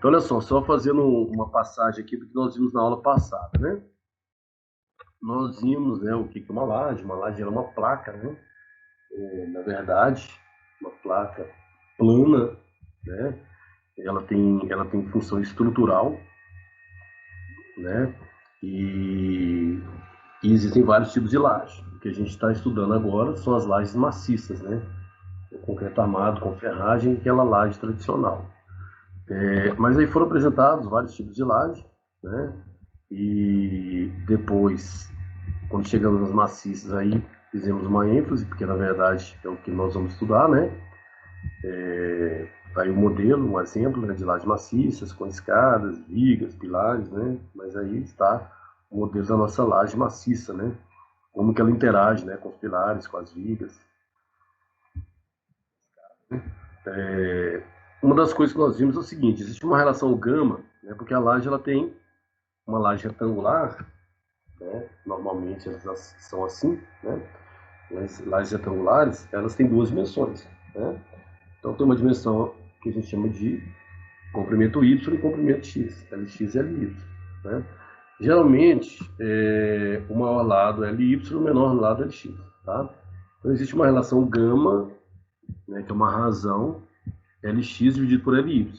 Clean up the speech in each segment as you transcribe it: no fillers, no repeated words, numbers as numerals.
Então, olha só fazendo uma passagem aqui do que nós vimos na aula passada, né? Nós vimos, né, o que é uma laje. Uma laje é uma placa, né? Na verdade, uma placa plana, né? Ela tem função estrutural, né? E existem vários tipos de laje. O que a gente está estudando agora são as lajes maciças, né? O concreto armado com ferragem, aquela laje tradicional. Mas aí foram apresentados vários tipos de laje, né? E depois, quando chegamos nas maciças, aí fizemos uma ênfase, porque na verdade é o que nós vamos estudar, né? Aí o modelo, um exemplo, né, de lajes maciças, com escadas, vigas, pilares, né? Mas aí está o modelo da nossa laje maciça, né? Como que ela interage, né, com os pilares, com as vigas. Uma das coisas que nós vimos é o seguinte: existe uma relação gama, né? Porque a laje ela tem uma laje retangular, né? Normalmente elas são assim, né? As lajes retangulares, elas têm duas dimensões, né? Então tem uma dimensão que a gente chama de comprimento Y e comprimento X, LX e LY, né? Geralmente, o maior lado é LY e o menor lado é LX, tá? Então existe uma relação gama, né, que é uma razão LX dividido por LY.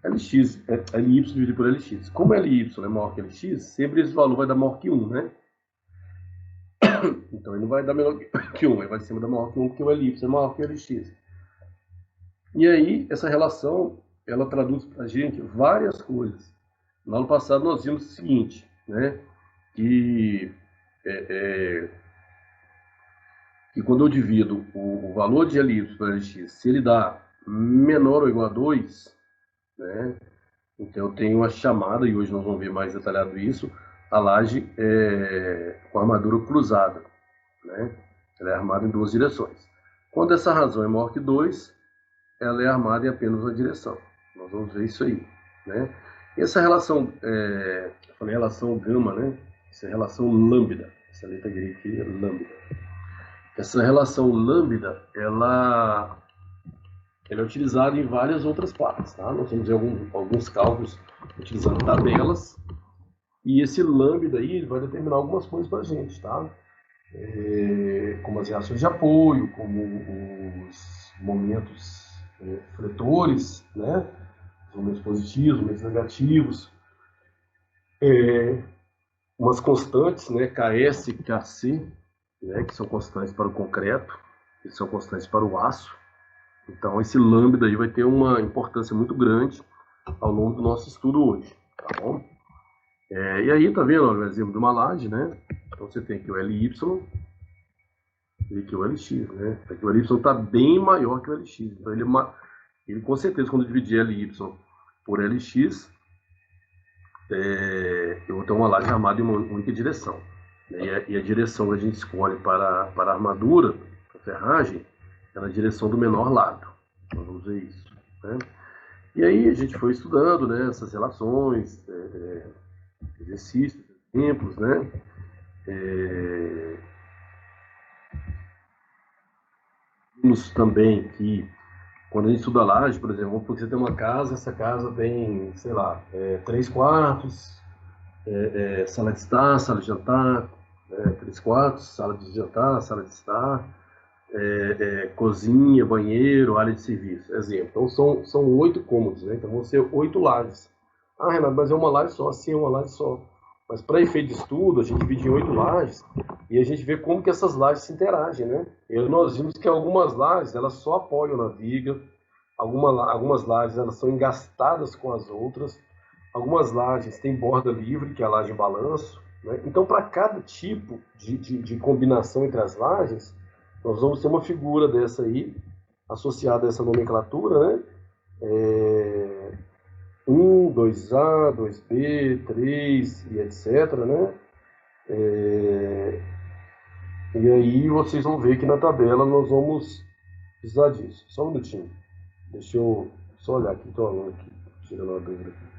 LX é LY dividido por LX. Como LY é maior que LX, sempre esse valor vai dar maior que 1, né? Então ele não vai dar menor que 1, ele vai sempre dar maior que 1, porque o LY é maior que o LX. E aí, essa relação, ela traduz para a gente várias coisas. No ano passado nós vimos o seguinte, né? Que, que quando eu divido o valor de LY para LX, se ele dá menor ou igual a 2, né? Então eu tenho a chamada, e hoje nós vamos ver mais detalhado isso, a laje com armadura cruzada, né? Ela é armada em duas direções. Quando essa razão é maior que 2, ela é armada em apenas uma direção. Nós vamos ver isso aí, né? E essa relação, eu falei relação gama, né? Essa relação lambda, essa letra grega aqui é lambda. Essa relação lambda, ela é utilizada em várias outras partes, tá? Nós vamos ver alguns cálculos utilizando tabelas, e esse lambda aí ele vai determinar algumas coisas para a gente, tá? Como as reações de apoio, como os momentos fletores, né? Os momentos positivos, os momentos negativos, umas constantes, né? KS e KC, né? Que são constantes para o concreto, que são constantes para o aço. Então esse lambda aí vai ter uma importância muito grande ao longo do nosso estudo hoje, tá bom? E aí, tá vendo, ó, o exemplo de uma laje, né? Então você tem aqui o LY e aqui o LX, né? Aqui o LY está bem maior que o LX. Então ele com certeza, quando eu dividir LY por LX, eu vou ter uma laje armada em uma única direção. E a direção que a gente escolhe para a armadura, para a ferragem, é na direção do menor lado. Nós vamos ver isso, né? E aí a gente foi estudando, né, essas relações, exercícios, exemplos, né? Vimos também que quando a gente estuda laje, por exemplo, porque você tem uma casa, essa casa tem, sei lá, 3 quartos, sala de estar, sala de jantar, 3 quartos, sala de jantar, sala de estar, cozinha, banheiro, área de serviço, exemplo. Então são 8 cômodos, né? Então vão ser 8 lajes. Ah, Renato, mas é uma laje só, sim, é uma laje só. Mas para efeito de estudo, a gente divide em 8 lajes e a gente vê como que essas lajes se interagem, né? E nós vimos que algumas lajes, elas só apoiam na viga, algumas lajes elas são engastadas com as outras, algumas lajes têm borda livre, que é a laje em balanço, né? Então, para cada tipo de combinação entre as lajes, nós vamos ter uma figura dessa aí, associada a essa nomenclatura, né? 1, 2A, 2B, 3 e etc, né? E aí vocês vão ver que na tabela nós vamos precisar disso. Só um minutinho. Deixa eu só olhar aqui, estou olhando aqui, tirando uma dúvida aqui.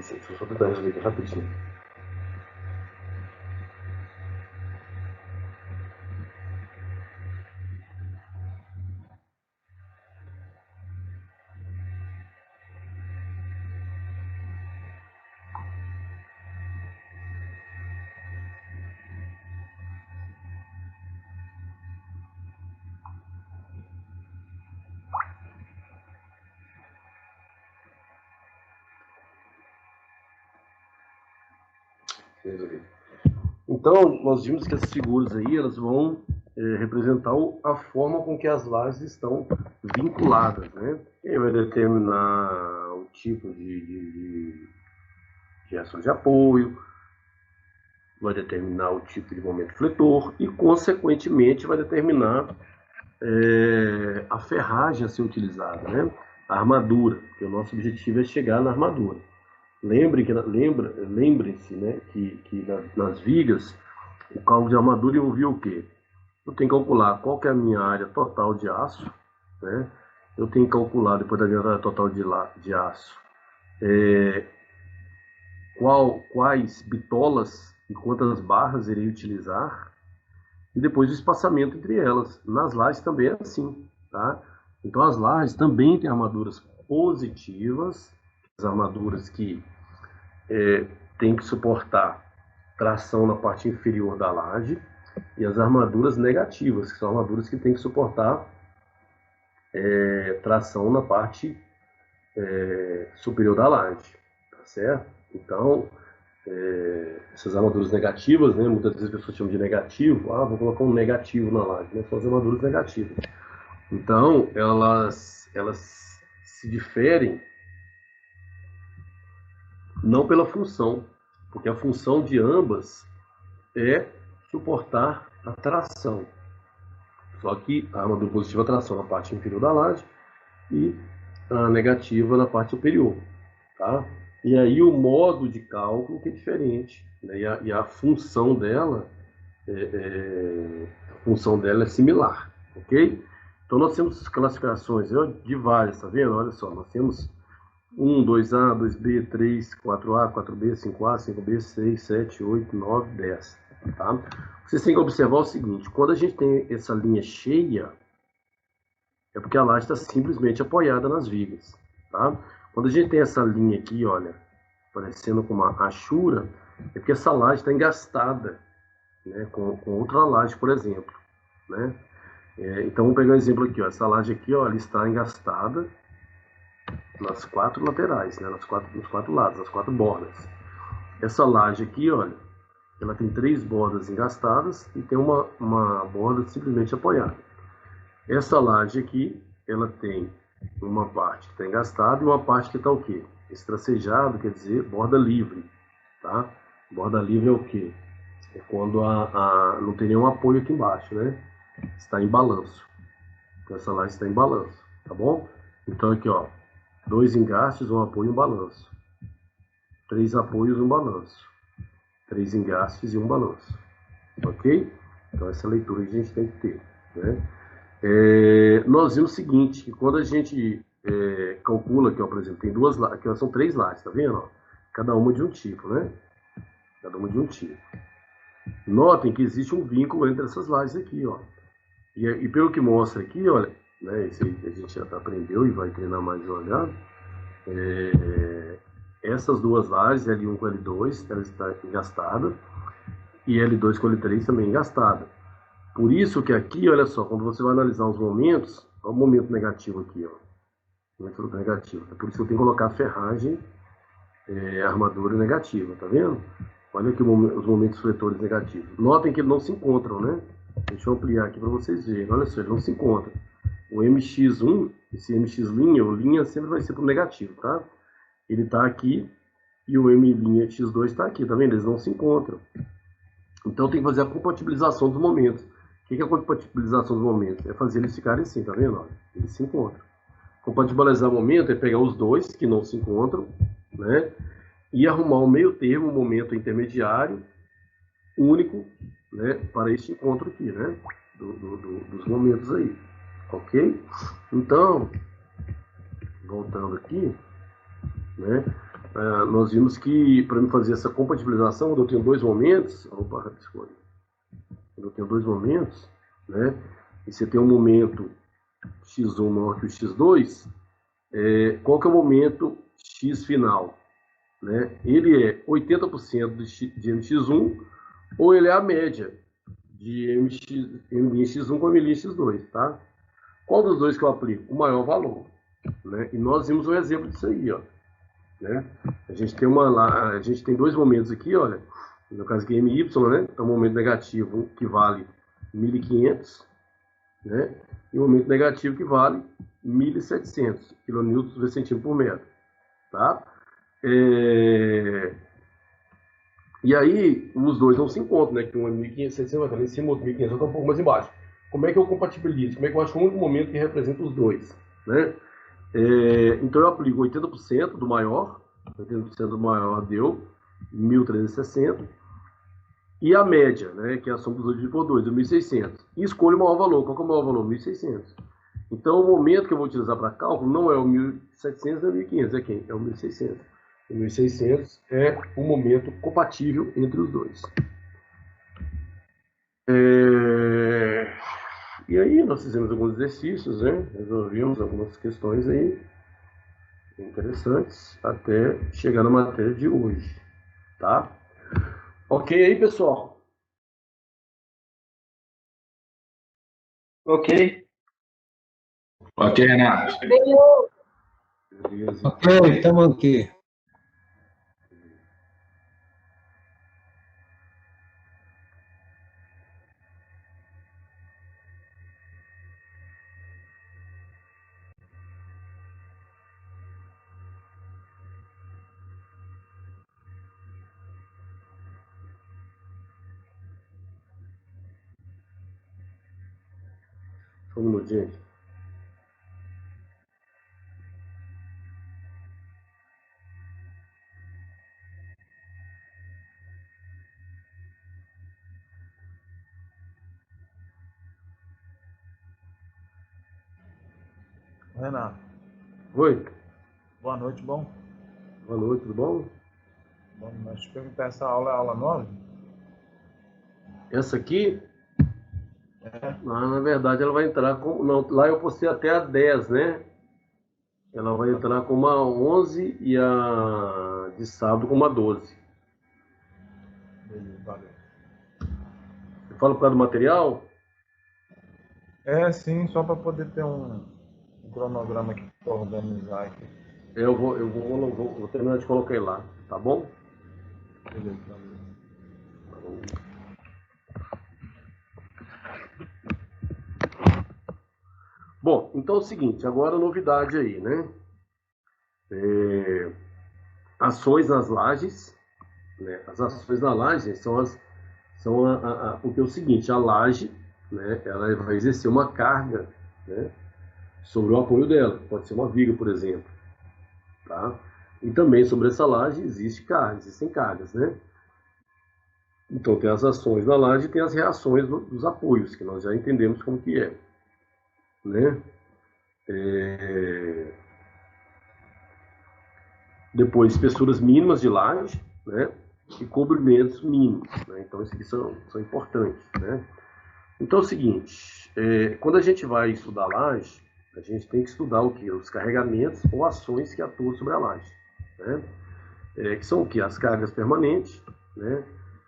Deixa eu só tentar resolver aqui rapidinho. Então, nós vimos que essas figuras aí, elas vão representar a forma com que as lajes estão vinculadas, né? E vai determinar o tipo de ação de apoio, vai determinar o tipo de momento fletor e, consequentemente, vai determinar a ferragem a ser utilizada, né? A armadura, porque o nosso objetivo é chegar na armadura. Lembrem-se, né, que nas vigas, o cálculo de armadura envolvia o quê? Eu tenho que calcular qual que é a minha área total de aço, né? Eu tenho que calcular, depois da minha área total de aço, quais bitolas e quantas barras irei utilizar, e depois o espaçamento entre elas. Nas lajes também é assim, tá? Então as lajes também têm armaduras positivas, as armaduras que têm que suportar tração na parte inferior da laje, e as armaduras negativas, que são armaduras que têm que suportar tração na parte superior da laje, tá certo? Então, essas armaduras negativas, né, muitas vezes as pessoas chamam de negativo, vou colocar um negativo na laje, né, são as armaduras negativas. Então, elas se diferem não pela função, porque a função de ambas é suportar a tração. Só que a armadura positiva é a tração na parte inferior da laje e a negativa na parte superior, tá? E aí o modo de cálculo que é diferente, né? E a função dela é similar, ok? Então nós temos classificações de várias, tá vendo? Olha só, nós temos 1, 2A, 2B, 3, 4A, 4B, 5A, 5B, 6, 7, 8, 9, 10. Tá? Vocês têm que observar o seguinte, quando a gente tem essa linha cheia, é porque a laje está simplesmente apoiada nas vigas. Tá? Quando a gente tem essa linha aqui, olha, parecendo com uma rachura, é porque essa laje está engastada, né, com outra laje, por exemplo. Né? Então, vamos pegar um exemplo aqui. Ó, essa laje aqui, ó, ela está engastada nas 4 laterais, né, nos 4 lados, nas 4 bordas. Essa laje aqui, olha, ela tem 3 bordas engastadas e tem uma borda simplesmente apoiada. Essa laje aqui, ela tem uma parte que está engastada e uma parte que está o quê? Estracejado, quer dizer, borda livre, tá? Borda livre é o quê? É quando não tem nenhum apoio aqui embaixo, né? Está em balanço. Então essa laje está em balanço, tá bom? Então aqui, ó, 2 engastes, um apoio e um balanço. 3 apoios e um balanço. 3 engastes e um balanço. Ok? Então essa leitura a gente tem que ter, né? Nós vimos o seguinte, que quando a gente calcula aqui, ó, por exemplo, tem duas lajes, aqui são 3 lajes, tá vendo? Ó? Cada uma de um tipo, né? Cada uma de um tipo. Notem que existe um vínculo entre essas lajes aqui, ó. E pelo que mostra aqui, olha, né, isso aí a gente já aprendeu e vai treinar mais devagar. Essas duas lajes, L1 com L2, ela está engastada, e L2 com L3 também engastada. Por isso que aqui, olha só, quando você vai analisar os momentos, olha o momento negativo aqui, ó. Momento negativo. É por isso que eu tenho que colocar a ferragem, armadura negativa, tá vendo? Olha aqui os momentos fletores negativos. Notem que eles não se encontram, né? Deixa eu ampliar aqui para vocês verem. Olha só, eles não se encontram. O MX1, esse MX linha, o linha sempre vai ser para o negativo, tá? Ele está aqui e o M' X2 está aqui, tá vendo? Eles não se encontram. Então tem que fazer a compatibilização dos momentos. O que é a compatibilização dos momentos? É fazer eles ficarem assim, tá vendo? Olha, eles se encontram. Compatibilizar o momento é pegar os dois que não se encontram, né? E arrumar um meio termo, um momento intermediário, único, né? Para este encontro aqui, né? Dos momentos aí. Ok? Então, voltando aqui, né? nós vimos que para fazer essa compatibilização, quando eu tenho dois momentos, opa, quando eu tenho dois momentos, né, e você tem um momento x1 maior que o x2, qual que é o momento x final? Né? Ele é 80% de mx1 ou ele é a média de mx1 com mx2, tá? Qual dos dois que eu aplico? O maior valor, né? E nós vimos um exemplo disso aí, ó, né? A gente tem dois momentos aqui, olha, no caso aqui MY, né? É um momento negativo que vale 1.500, né? E um momento negativo que vale 1.700 kN por centímetro por metro, tá? E aí, os dois não se encontram, né? Que um é 1.500, vai estar lá em cima, outro 1.500, outro um pouco mais embaixo. Como é que eu compatibilizo? Como é que eu acho o único momento que representa os dois, né? Então eu aplico 80% do maior, 80% do maior deu 1.360, e a média, né, que é a soma dos dois dividido por 2, deu 1.600. E escolho o maior valor. Qual que é o maior valor? 1.600. Então o momento que eu vou utilizar para cálculo não é o 1.700 nem o 1.500, é quem? É o 1.600. O 1.600 é o momento compatível entre os dois. E aí nós fizemos alguns exercícios, né? Resolvemos algumas questões aí interessantes até chegar na matéria de hoje, tá? Ok aí, pessoal? Ok. Ok, Renato. Beleza. Ok, estamos aqui. Só um minutinho. Renato, Oi, boa noite, bom? boa noite, tudo bom? Bom, mas te perguntar, essa aula é aula 9? Essa aqui, na verdade, ela vai entrar com. Não, lá eu postei até a 10, né? Ela vai entrar com uma 11 e a de sábado com uma 12. Beleza, valeu. Você fala por causa do material? Sim, só para poder ter um cronograma aqui para organizar aqui. Vou terminar de colocar ele lá, tá bom? Beleza, valeu. Bom, então é o seguinte, agora a novidade aí, né? Ações nas lajes, né? As ações na laje porque é o seguinte, a laje, né? Ela vai exercer uma carga, né? Sobre o apoio dela, pode ser uma viga, por exemplo, tá? E também sobre essa laje existem cargas, né? Então tem as ações na laje e tem as reações dos apoios, que nós já entendemos como que é, né? Depois, espessuras mínimas de laje, né? E cobrimentos mínimos, né? Então, isso aqui são importantes, né? Então, é o seguinte, quando a gente vai estudar laje, a gente tem que estudar o quê? Os carregamentos ou ações que atuam sobre a laje, né? Que são o quê? As cargas permanentes, né?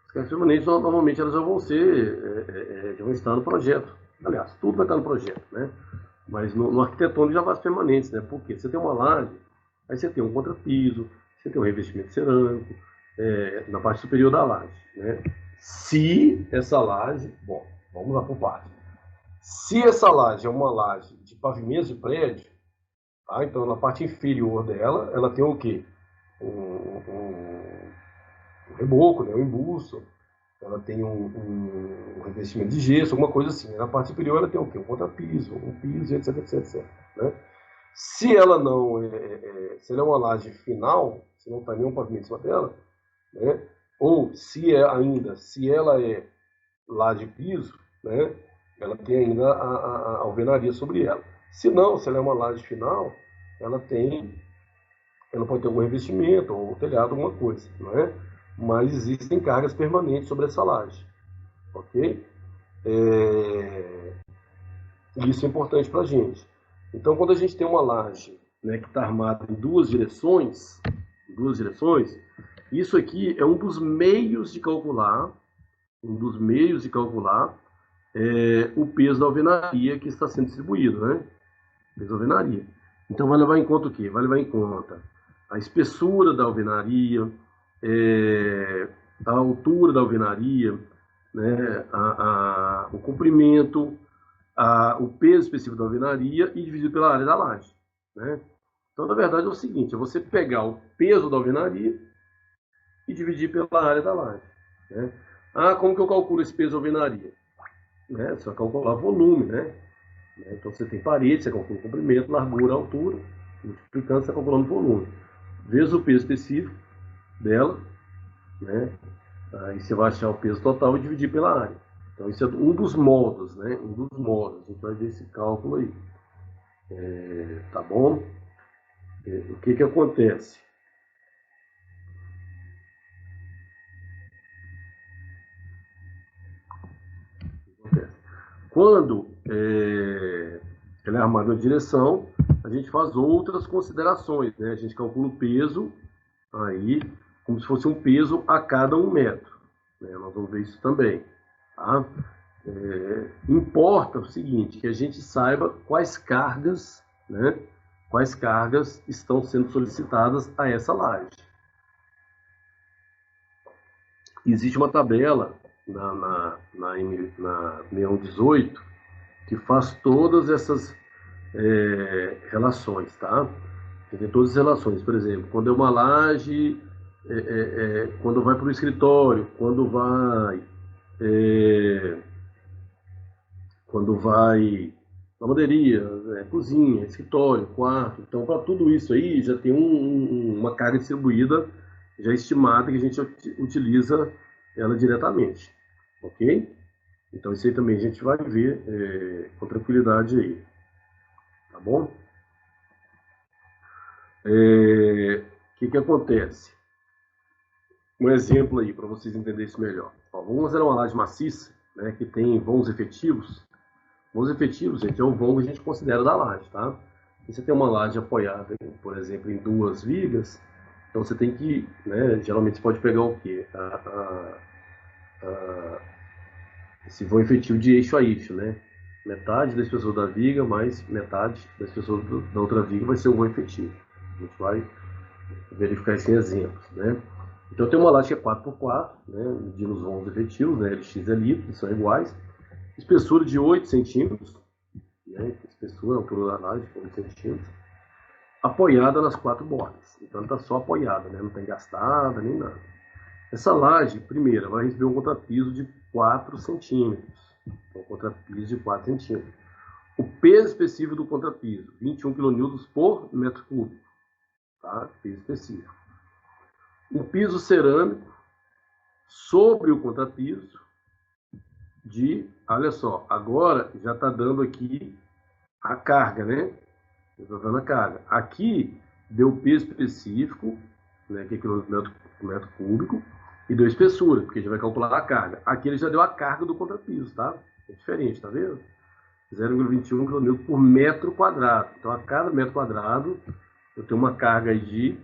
As cargas permanentes, normalmente, elas já vão já vão estar no projeto. Aliás, tudo vai estar no projeto, né? Mas no arquitetônico já vai as permanentes, né? Porque você tem uma laje, aí você tem um contrapiso, você tem um revestimento cerâmico, na parte superior da laje, né? Se essa laje, bom, vamos lá por parte. Se essa laje é uma laje de pavimento de prédio, tá? Então na parte inferior dela, ela tem o quê? Um reboco, né? Um embuço, ela tem um revestimento de gesso, alguma coisa assim. Na parte superior ela tem o quê? Um contrapiso, um piso, etc, etc, etc. Né? Se ela não se ela é uma laje final, se não está nenhum pavimento em cima dela, né? Ou se ela é laje piso, né? Ela tem ainda a alvenaria sobre ela. Se não, se ela é uma laje final, ela tem ela pode ter algum revestimento, ou telhado, alguma coisa, não é? Mas existem cargas permanentes sobre essa laje, ok? Isso é importante para a gente. Então, quando a gente tem uma laje, né, que está armada em duas direções, isso aqui é um dos meios de calcular, o peso da alvenaria que está sendo distribuído, né? Peso da alvenaria. Então, vai levar em conta o quê? Vai levar em conta a espessura da alvenaria, a altura da alvenaria, né, o comprimento, o peso específico da alvenaria e dividido pela área da laje, né? Então, na verdade, é o seguinte, é você pegar o peso da alvenaria e dividir pela área da laje, né? Como que eu calculo esse peso da alvenaria? Né? Você vai calcular volume, né? Então, você tem parede, você calcula o comprimento, largura, altura, multiplicando, você está calculando o volume. Vezes o peso específico dela, né? Aí você vai achar o peso total e dividir pela área. Então, isso é um dos modos, né? Um dos modos. A gente vai ver esse cálculo aí. Tá bom? O que que acontece? Quando ela é armada na direção, a gente faz outras considerações, né? A gente calcula o peso aí, como se fosse um peso a cada 1 metro. Né? Nós vamos ver isso também. Tá? Importa o seguinte, que a gente saiba quais cargas, né? Quais cargas estão sendo solicitadas a essa laje. Existe uma tabela na 6118 que faz todas essas relações, tá? Tem todas as relações, por exemplo, quando é uma laje, quando vai para o escritório, quando vai lavanderia, cozinha, escritório, quarto. Então, para tudo isso aí, já tem uma carga distribuída, já estimada, que a gente utiliza ela diretamente, ok? Então, isso aí também a gente vai ver com tranquilidade aí, tá bom? Que acontece? Um exemplo aí, para vocês entenderem isso melhor. Vamos fazer uma laje maciça, né, que tem vãos efetivos. Vãos efetivos, gente, é o vão que a gente considera da laje, tá? Se você tem uma laje apoiada, por exemplo, em 2 vigas, então você tem que, né, geralmente você pode pegar o quê? Esse vão efetivo de eixo a eixo, né? Metade da espessura da viga, mais metade da espessura da outra viga vai ser o vão efetivo. A gente vai verificar esses exemplos, né? Então tem uma laje que é 4x4, né, medindo os vãos efetivos, né, LX e LY, que são iguais, espessura de 8 centímetros, né, espessura, altura da laje, 8 centímetros, apoiada nas 4 bordas. Então ela está só apoiada, né, não tem gastada nem nada. Essa laje, primeira, vai receber um contrapiso de 4 centímetros. Então, contrapiso de 4 centímetros. O peso específico do contrapiso, 21 kN por metro cúbico. Tá? Peso específico. Um piso cerâmico sobre o contrapiso olha só, agora já está dando aqui a carga, né? Já está dando a carga. Aqui deu o peso específico, né, que é quilômetro cúbico, e deu espessura, porque já vai calcular a carga. Aqui ele já deu a carga do contrapiso, tá? É diferente, tá vendo? 0,21 kN por metro quadrado. Então, a cada metro quadrado, eu tenho uma carga aí de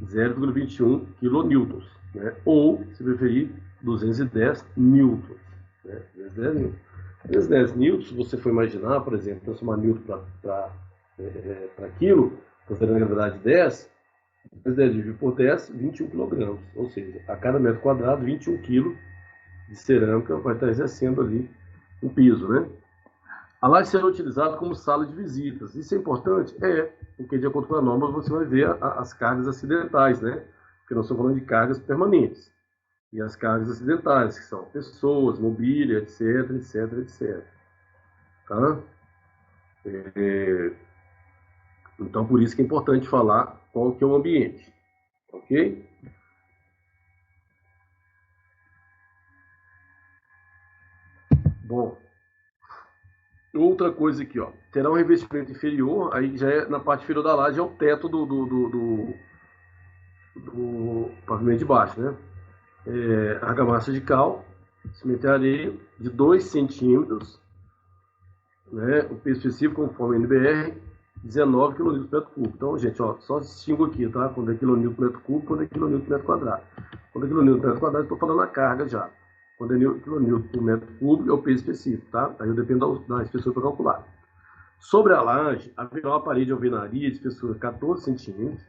0,21 kN, né? Ou, se preferir, 210 newtons. Né? 210 newtons. 210 newtons, se você for imaginar, por exemplo, transformar newton para quilo, considerando a gravidade 10, 210 dividido por 10, 21 kg. Ou seja, a cada metro quadrado, 21 kg de cerâmica vai estar exercendo ali o piso, né? A laje será utilizada como sala de visitas. Isso é importante? Porque de acordo com a norma você vai ver as cargas acidentais, né? Porque nós estamos falando de cargas permanentes. E as cargas acidentais, que são pessoas, mobília, etc, etc, etc. Tá? Então, por isso que é importante falar qual que é o ambiente. Ok? Bom, Outra coisa aqui, ó, terá um revestimento inferior, aí já é na parte inferior da laje, é o teto do pavimento de baixo, né? Argamassa de cal, cimento e areia, de 2 centímetros, né? O peso específico, conforme a NBR, 19 kN por metro cúbico. Então, gente, ó, só distingo aqui, tá? Quando é kN por metro cúbico, quando é kN por metro quadrado. Quando é kN por metro quadrado, estou falando a carga já. Quando é kN por metro cúbico, é o peso específico, tá? Aí eu dependo da espessura para calcular. Sobre a laje, haverá uma parede de alvenaria de espessura 14 centímetros,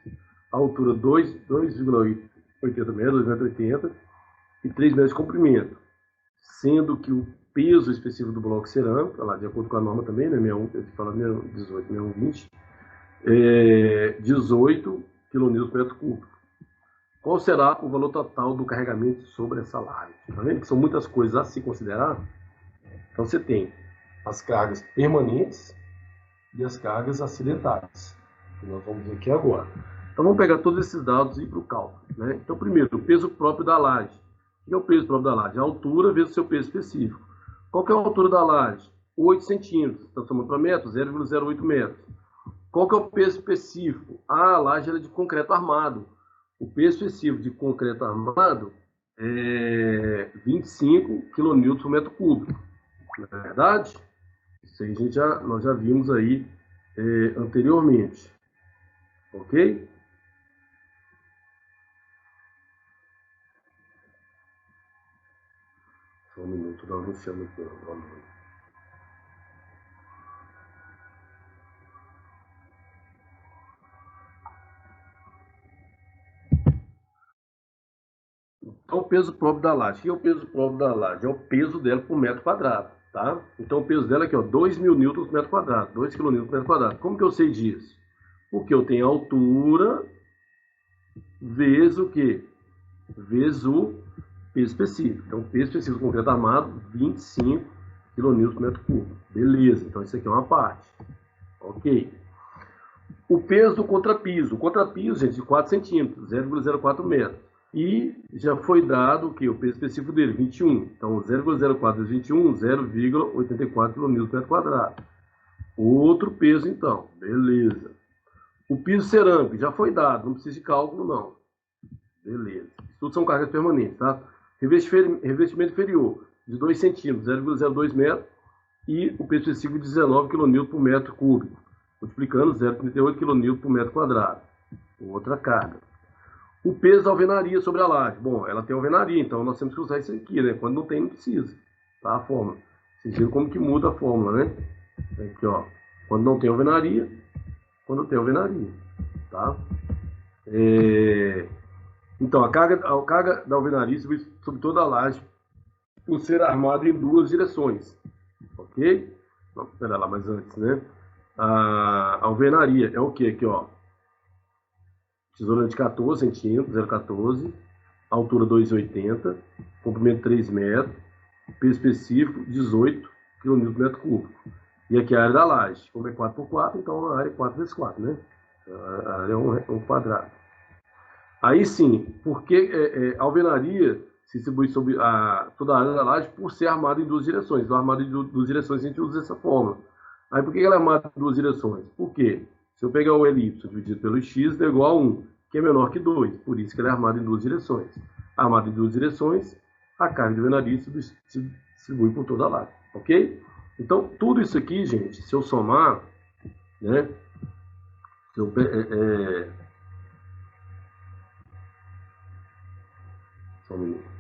altura 2,80 metros, 2,80 metros, e 3 metros de comprimento, sendo que o peso específico do bloco cerâmico, lá, de acordo com a norma também, né, 61, ele fala 18, 6120, 18 kN por metro cúbico. Qual será o valor total do carregamento sobre essa laje? Tá vendo que são muitas coisas a se considerar? Então você tem as cargas permanentes e as cargas acidentais, que nós vamos ver aqui agora. Então vamos pegar todos esses dados e ir para o cálculo, né? Então primeiro, o peso próprio da laje. O que é o peso próprio da laje? A altura vezes o seu peso específico. Qual que é a altura da laje? 8 centímetros. Então somando para metros, 0,08 metros. Qual que é o peso específico? A laje é de concreto armado. O peso específico de concreto armado é 25 kN por metro cúbico. Não é verdade? Isso aí nós já vimos aí anteriormente. Ok? Só um minuto, nós não chama aqui. Então, o peso próprio da laje. O que é o peso próprio da laje? É o peso dela por metro quadrado, tá? Então, o peso dela aqui, ó, 2.000 newtons por metro quadrado, 2 kN por metro quadrado. Como que eu sei disso? Porque eu tenho a altura vezes o quê? Vezes o peso específico. Então, o peso específico do concreto armado, 25 kN por metro cúbico. Beleza, então isso aqui é uma parte. Ok. O peso do contrapiso. O contrapiso, gente, de 4 centímetros, 0,04 metros. E já foi dado o que? O peso específico dele, 21. Então, 0,04 vezes 21, 0,84 kN por metro quadrado. Outro peso, então. Beleza. O piso cerâmico já foi dado, não precisa de cálculo, não. Beleza. Isso tudo são cargas permanentes, tá? Revestimento inferior, de 2 centímetros, 0,02 metros. E o peso específico de 19 kN por metro cúbico. Multiplicando 0,38 kN por metro quadrado. Outra carga. O peso da alvenaria sobre a laje. Bom, ela tem alvenaria, então nós temos que usar isso aqui, né? Quando não tem, não precisa. Tá? A fórmula. Vocês viram como que muda a fórmula, né? Aqui, ó. Quando não tem alvenaria, quando tem alvenaria. Tá? Então, a carga da alvenaria sobre toda a laje por ser armado em 2 direções. Ok? Vamos esperar lá mais antes, né? A alvenaria é o que aqui, ó? Tesoura de 14 centímetros, 0,14, altura 2,80, comprimento 3 metros, peso específico 18 kN por metro cúbico. E aqui a área da laje, como é 4x4, então a área é 4 vezes 4, né? A área é um quadrado. Aí sim, porque a alvenaria se distribui sobre toda a área da laje por ser armada em 2 direções. Então, armada em 2 direções a gente usa essa fórmula. Aí por que ela é armada em 2 direções? Por quê? Se eu pegar o LY dividido pelo X, é igual a 1, que é menor que 2. Por isso que ela é armada em 2 direções. Armada em 2 direções, a carga de alvenaria se distribui por toda a laje. Ok? Então, tudo isso aqui, gente, se eu somar, né? Se eu, só um minuto.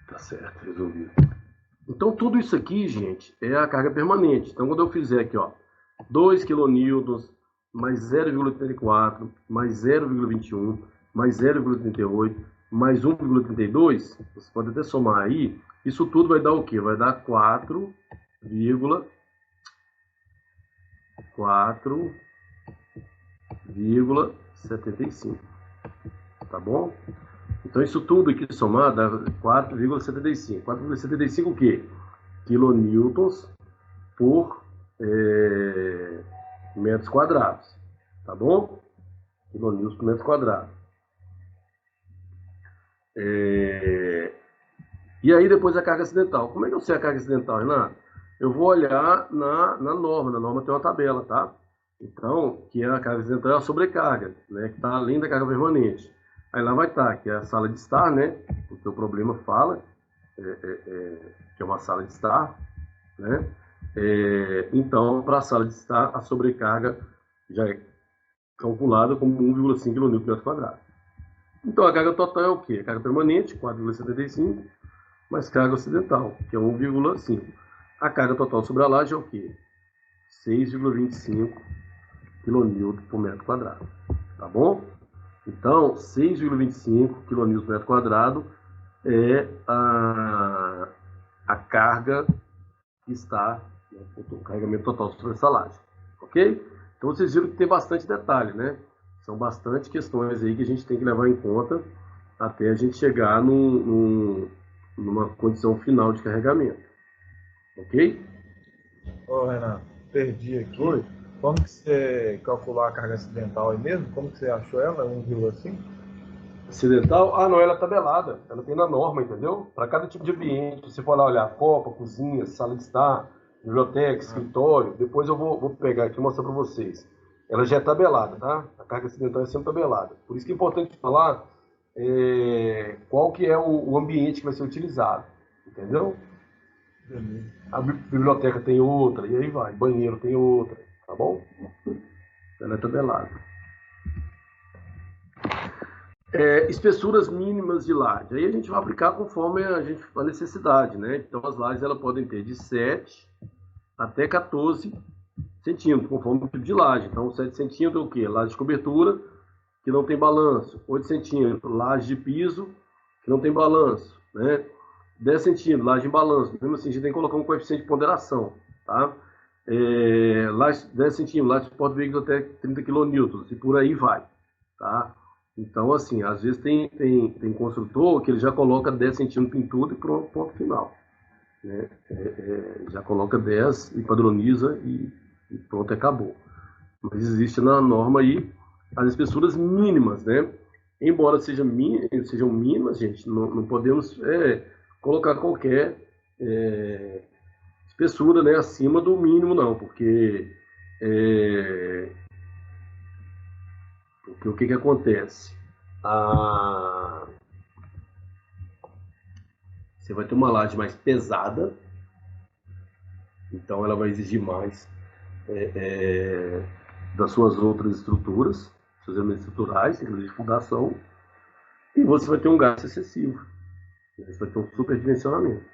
Tá certo, resolvido. Então, tudo isso aqui, gente, é a carga permanente. Então, quando eu fizer aqui, ó, 2 kN mais 0,34, mais 0,21, mais 0,38, mais 1,32, você pode até somar aí, isso tudo vai dar o quê? Vai dar 4,4 4,75. Tá bom? Então, isso tudo aqui somado dá 4,75. 4,75 o quê? Kilonewtons por metros quadrados. Tá bom? Kilonewtons por metro quadrado. E aí, depois a carga acidental. Como é que eu sei a carga acidental, Renato? Eu vou olhar na norma. Na norma tem uma tabela, tá? Então, que a carga acidental é a sobrecarga, né? Que está além da carga permanente. Aí lá vai estar, que é a sala de estar, né? O teu problema fala, que é uma sala de estar, né? Então, para a sala de estar, a sobrecarga já é calculada como 1,5 kN por metro quadrado. Então, a carga total é o quê? A carga permanente, 4,75, mais carga acidental, que é 1,5. A carga total sobre a laje é o quê? 6,25 kN por metro quadrado. Tá bom? Então, 6,25 kN por metro quadrado é a carga que está, né, o carregamento total sobre essa laje. Ok? Então, vocês viram que tem bastante detalhe, né? São bastante questões aí que a gente tem que levar em conta até a gente chegar numa condição final de carregamento. Ok? Ô, Renato, perdi aqui. Oi? Como que você calculou a carga acidental aí mesmo? Como que você achou ela? 1,5? Acidental? Ah, não, ela é tabelada. Ela tem na norma, entendeu? Para cada tipo de ambiente, você for lá olhar copa, cozinha, sala de estar, biblioteca, escritório. Depois eu vou pegar aqui e mostrar para vocês. Ela já é tabelada, tá? A carga acidental é sempre tabelada. Por isso que é importante falar qual que é o ambiente que vai ser utilizado. Entendeu? A biblioteca tem outra, e aí vai. Banheiro tem outra, tá bom? Ela é tabelada. Espessuras mínimas de laje. Aí a gente vai aplicar conforme a necessidade, né? Então as lajes elas podem ter de 7 até 14 centímetros, conforme o tipo de laje. Então 7 centímetros é o quê? Laje de cobertura, que não tem balanço. 8 centímetros, laje de piso, que não tem balanço, né? 10 centímetros, laje em balanço. Mesmo assim, a gente tem que colocar um coeficiente de ponderação, tá? 10 centímetros, laje de suporte veículo até 30 kN, e por aí vai, tá? Então, assim, às vezes tem construtor que ele já coloca 10 centímetros em tudo e pronto, ponto final. Né? Já coloca 10 e padroniza e pronto, acabou. Mas existe na norma aí as espessuras mínimas, né? Embora sejam mínimas, gente, não podemos colocar qualquer espessura, né, acima do mínimo, não, porque o que acontece? Você vai ter uma laje mais pesada, então ela vai exigir mais das suas outras estruturas, seus elementos estruturais, inclusive fundação, e você vai ter um gasto excessivo. Você vai ter um superdimensionamento.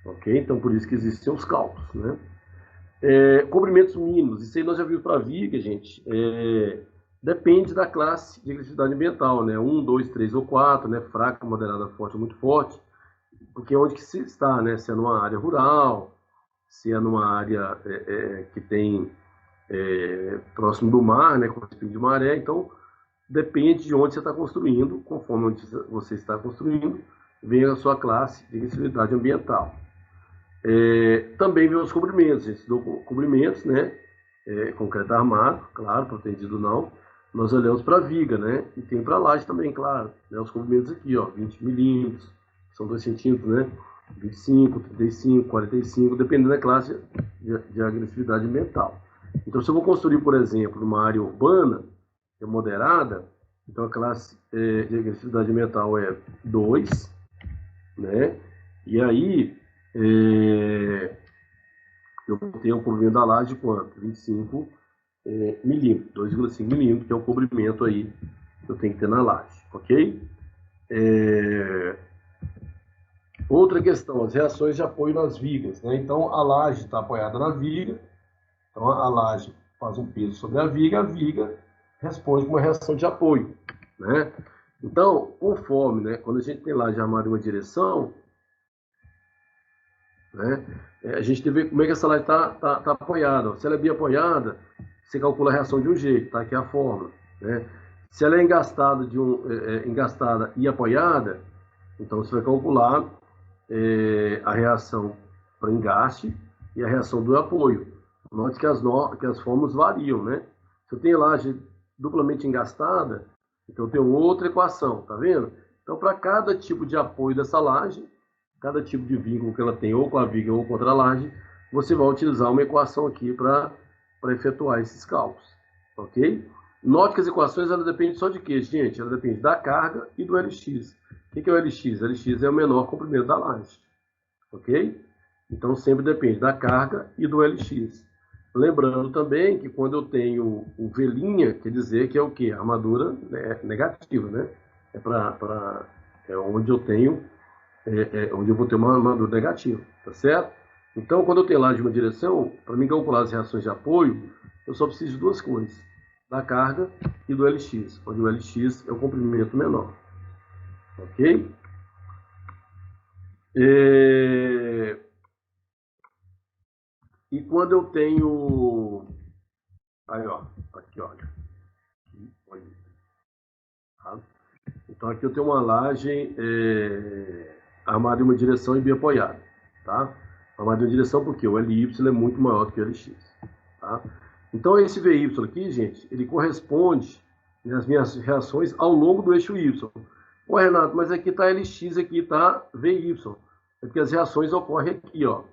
Ok? Então, por isso que existem os cálculos, né? Cobrimentos mínimos, isso aí nós já vimos para a viga, gente. Depende da classe de agressividade ambiental, né? 1, 2, 3 ou 4, né? Fraca, moderada, forte ou muito forte. Porque é onde que se está, né? Se é numa área rural, se é numa área que tem próximo do mar, né? Com espinho de maré. Então, depende de onde você está construindo, conforme onde você está construindo, vem a sua classe de agressividade ambiental. Também vem os cobrimentos, gente. Cobrimentos, né? Concreto armado, claro, protegido não. Nós olhamos para a viga, né? E tem para a laje também, claro. Né? Os cobrimentos aqui, ó, 20 milímetros, são 2 centímetros, né? 25, 35, 45, dependendo da classe de agressividade ambiental. Então, se eu vou construir, por exemplo, numa área urbana, que é moderada, então a classe de agressividade ambiental é 2, né? E aí, eu tenho o cobrimento da laje de quanto? 25 milímetros, 2,5 milímetros, que é o cobrimento aí que eu tenho que ter na laje, ok? Outra questão, as reações de apoio nas vigas, né? Então, a laje está apoiada na viga, então a laje faz um peso sobre a viga responde com uma reação de apoio, né? Então, conforme, né? Quando a gente tem laje armada em uma direção, né? A gente tem que ver como é que essa laje está apoiada. Se ela é bem apoiada, você calcula a reação de um jeito, tá? Que é a fórmula, né? Se ela é engastada, engastada e apoiada, então você vai calcular a reação para engaste e a reação do apoio. Note que as fórmulas variam, né? Se eu tenho laje duplamente engastada, então eu tenho outra equação, tá vendo? Então, para cada tipo de apoio dessa laje, cada tipo de vínculo que ela tem, ou com a viga ou contra a laje, você vai utilizar uma equação aqui para efetuar esses cálculos, ok? Note que as equações, ela dependem só de quê, gente? Ela depende da carga e do LX. O que é o LX? O LX é o menor comprimento da laje, ok? Então, sempre depende da carga e do LX. Lembrando também que quando eu tenho o V', quer dizer que é o quê? Armadura negativa, né? É onde eu tenho, onde eu vou ter uma armadura negativa, tá certo? Então, quando eu tenho laje de uma direção, para mim calcular as reações de apoio, eu só preciso de duas coisas, da carga e do LX, onde o LX é o comprimento menor, ok? E quando eu tenho... Aí, ó. Aqui, olha. Tá? Então, aqui eu tenho uma laje armada em uma direção e bem apoiada. Tá? Armada em uma direção porque o LY é muito maior do que o LX. Tá? Então, esse VY aqui, gente, ele corresponde às minhas reações ao longo do eixo Y. Ô, Renato, mas aqui está LX, aqui está VY. É porque as reações ocorrem aqui, ó.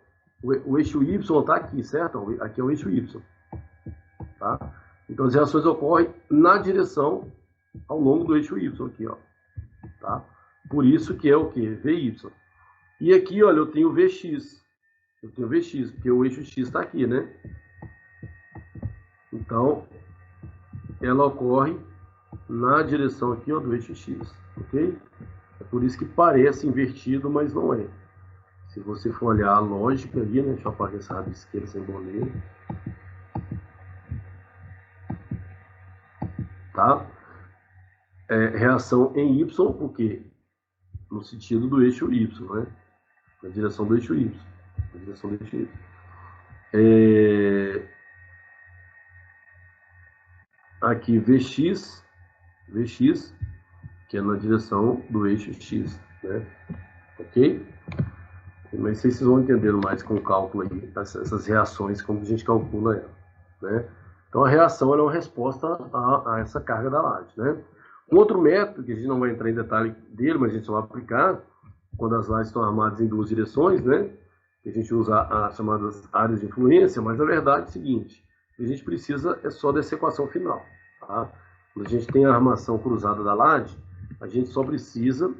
O eixo Y está aqui, certo? Aqui é o eixo Y. Tá? Então, as reações ocorrem na direção ao longo do eixo Y aqui, ó. Tá? Por isso que é o que? VY. E aqui, olha, eu tenho VX. Eu tenho VX, porque o eixo X está aqui, né? Então, ela ocorre na direção aqui, ó, do eixo X, ok? É por isso que parece invertido, mas não é. Se você for olhar a lógica ali, né? Deixa eu apagar essa rabisqueira sem boleiro. Tá? Reação em Y, por quê? No sentido do eixo Y, né? Na direção do eixo Y. Na direção do eixo Y. Aqui VX, que é na direção do eixo X, né? Ok? Mas vocês vão entendendo mais com o cálculo aí, essas reações, como a gente calcula ela, né? Então, a reação é uma resposta a essa carga da laje, né? Um outro método, que a gente não vai entrar em detalhe dele, mas a gente só vai aplicar quando as lajes estão armadas em duas direções, né? A gente usa as chamadas áreas de influência, mas a verdade é o seguinte, a gente precisa só dessa equação final, tá? Quando a gente tem a armação cruzada da laje, a gente só precisa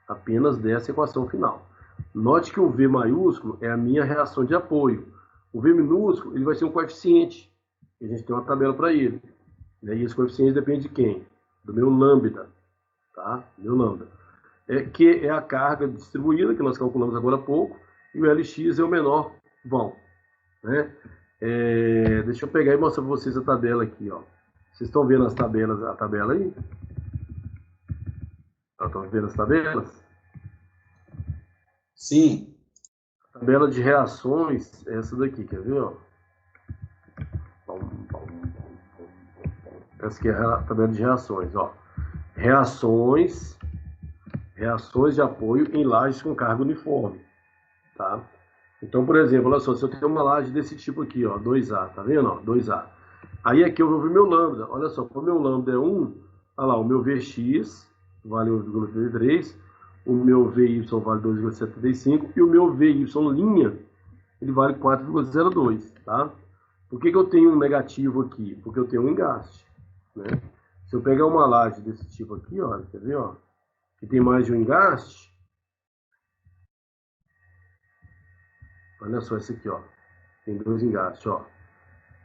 apenas dessa equação final. Note que o V maiúsculo é a minha reação de apoio. O V minúsculo, ele vai ser um coeficiente. A gente tem uma tabela para ele. E esse coeficiente depende de quem? Do meu lambda. Tá? Meu lambda. Que é a carga distribuída, que nós calculamos agora há pouco, e o LX é o menor vão. Né? Deixa eu pegar e mostrar para vocês a tabela aqui. Ó. Vocês estão vendo a tabela aí? Estão vendo as tabelas? Sim. A tabela de reações é essa daqui, quer ver? Ó? Essa aqui é a tabela de reações. Ó. Reações de apoio em lajes com carga uniforme. Tá? Então, por exemplo, olha só, se eu tenho uma laje desse tipo aqui, ó, 2A, tá vendo? Ó, 2A. Aí aqui eu vou ver meu lambda. Olha só, como o meu lambda é 1, olha lá, o meu VX vale 1,33, o meu VY vale 2,75 e o meu VY', ele vale 4,02, tá? Por que eu tenho um negativo aqui? Porque eu tenho um engaste, né? Se eu pegar uma laje desse tipo aqui, ó, quer ver, ó, que tem mais de um engaste, olha só esse aqui, ó, tem dois engastes, ó.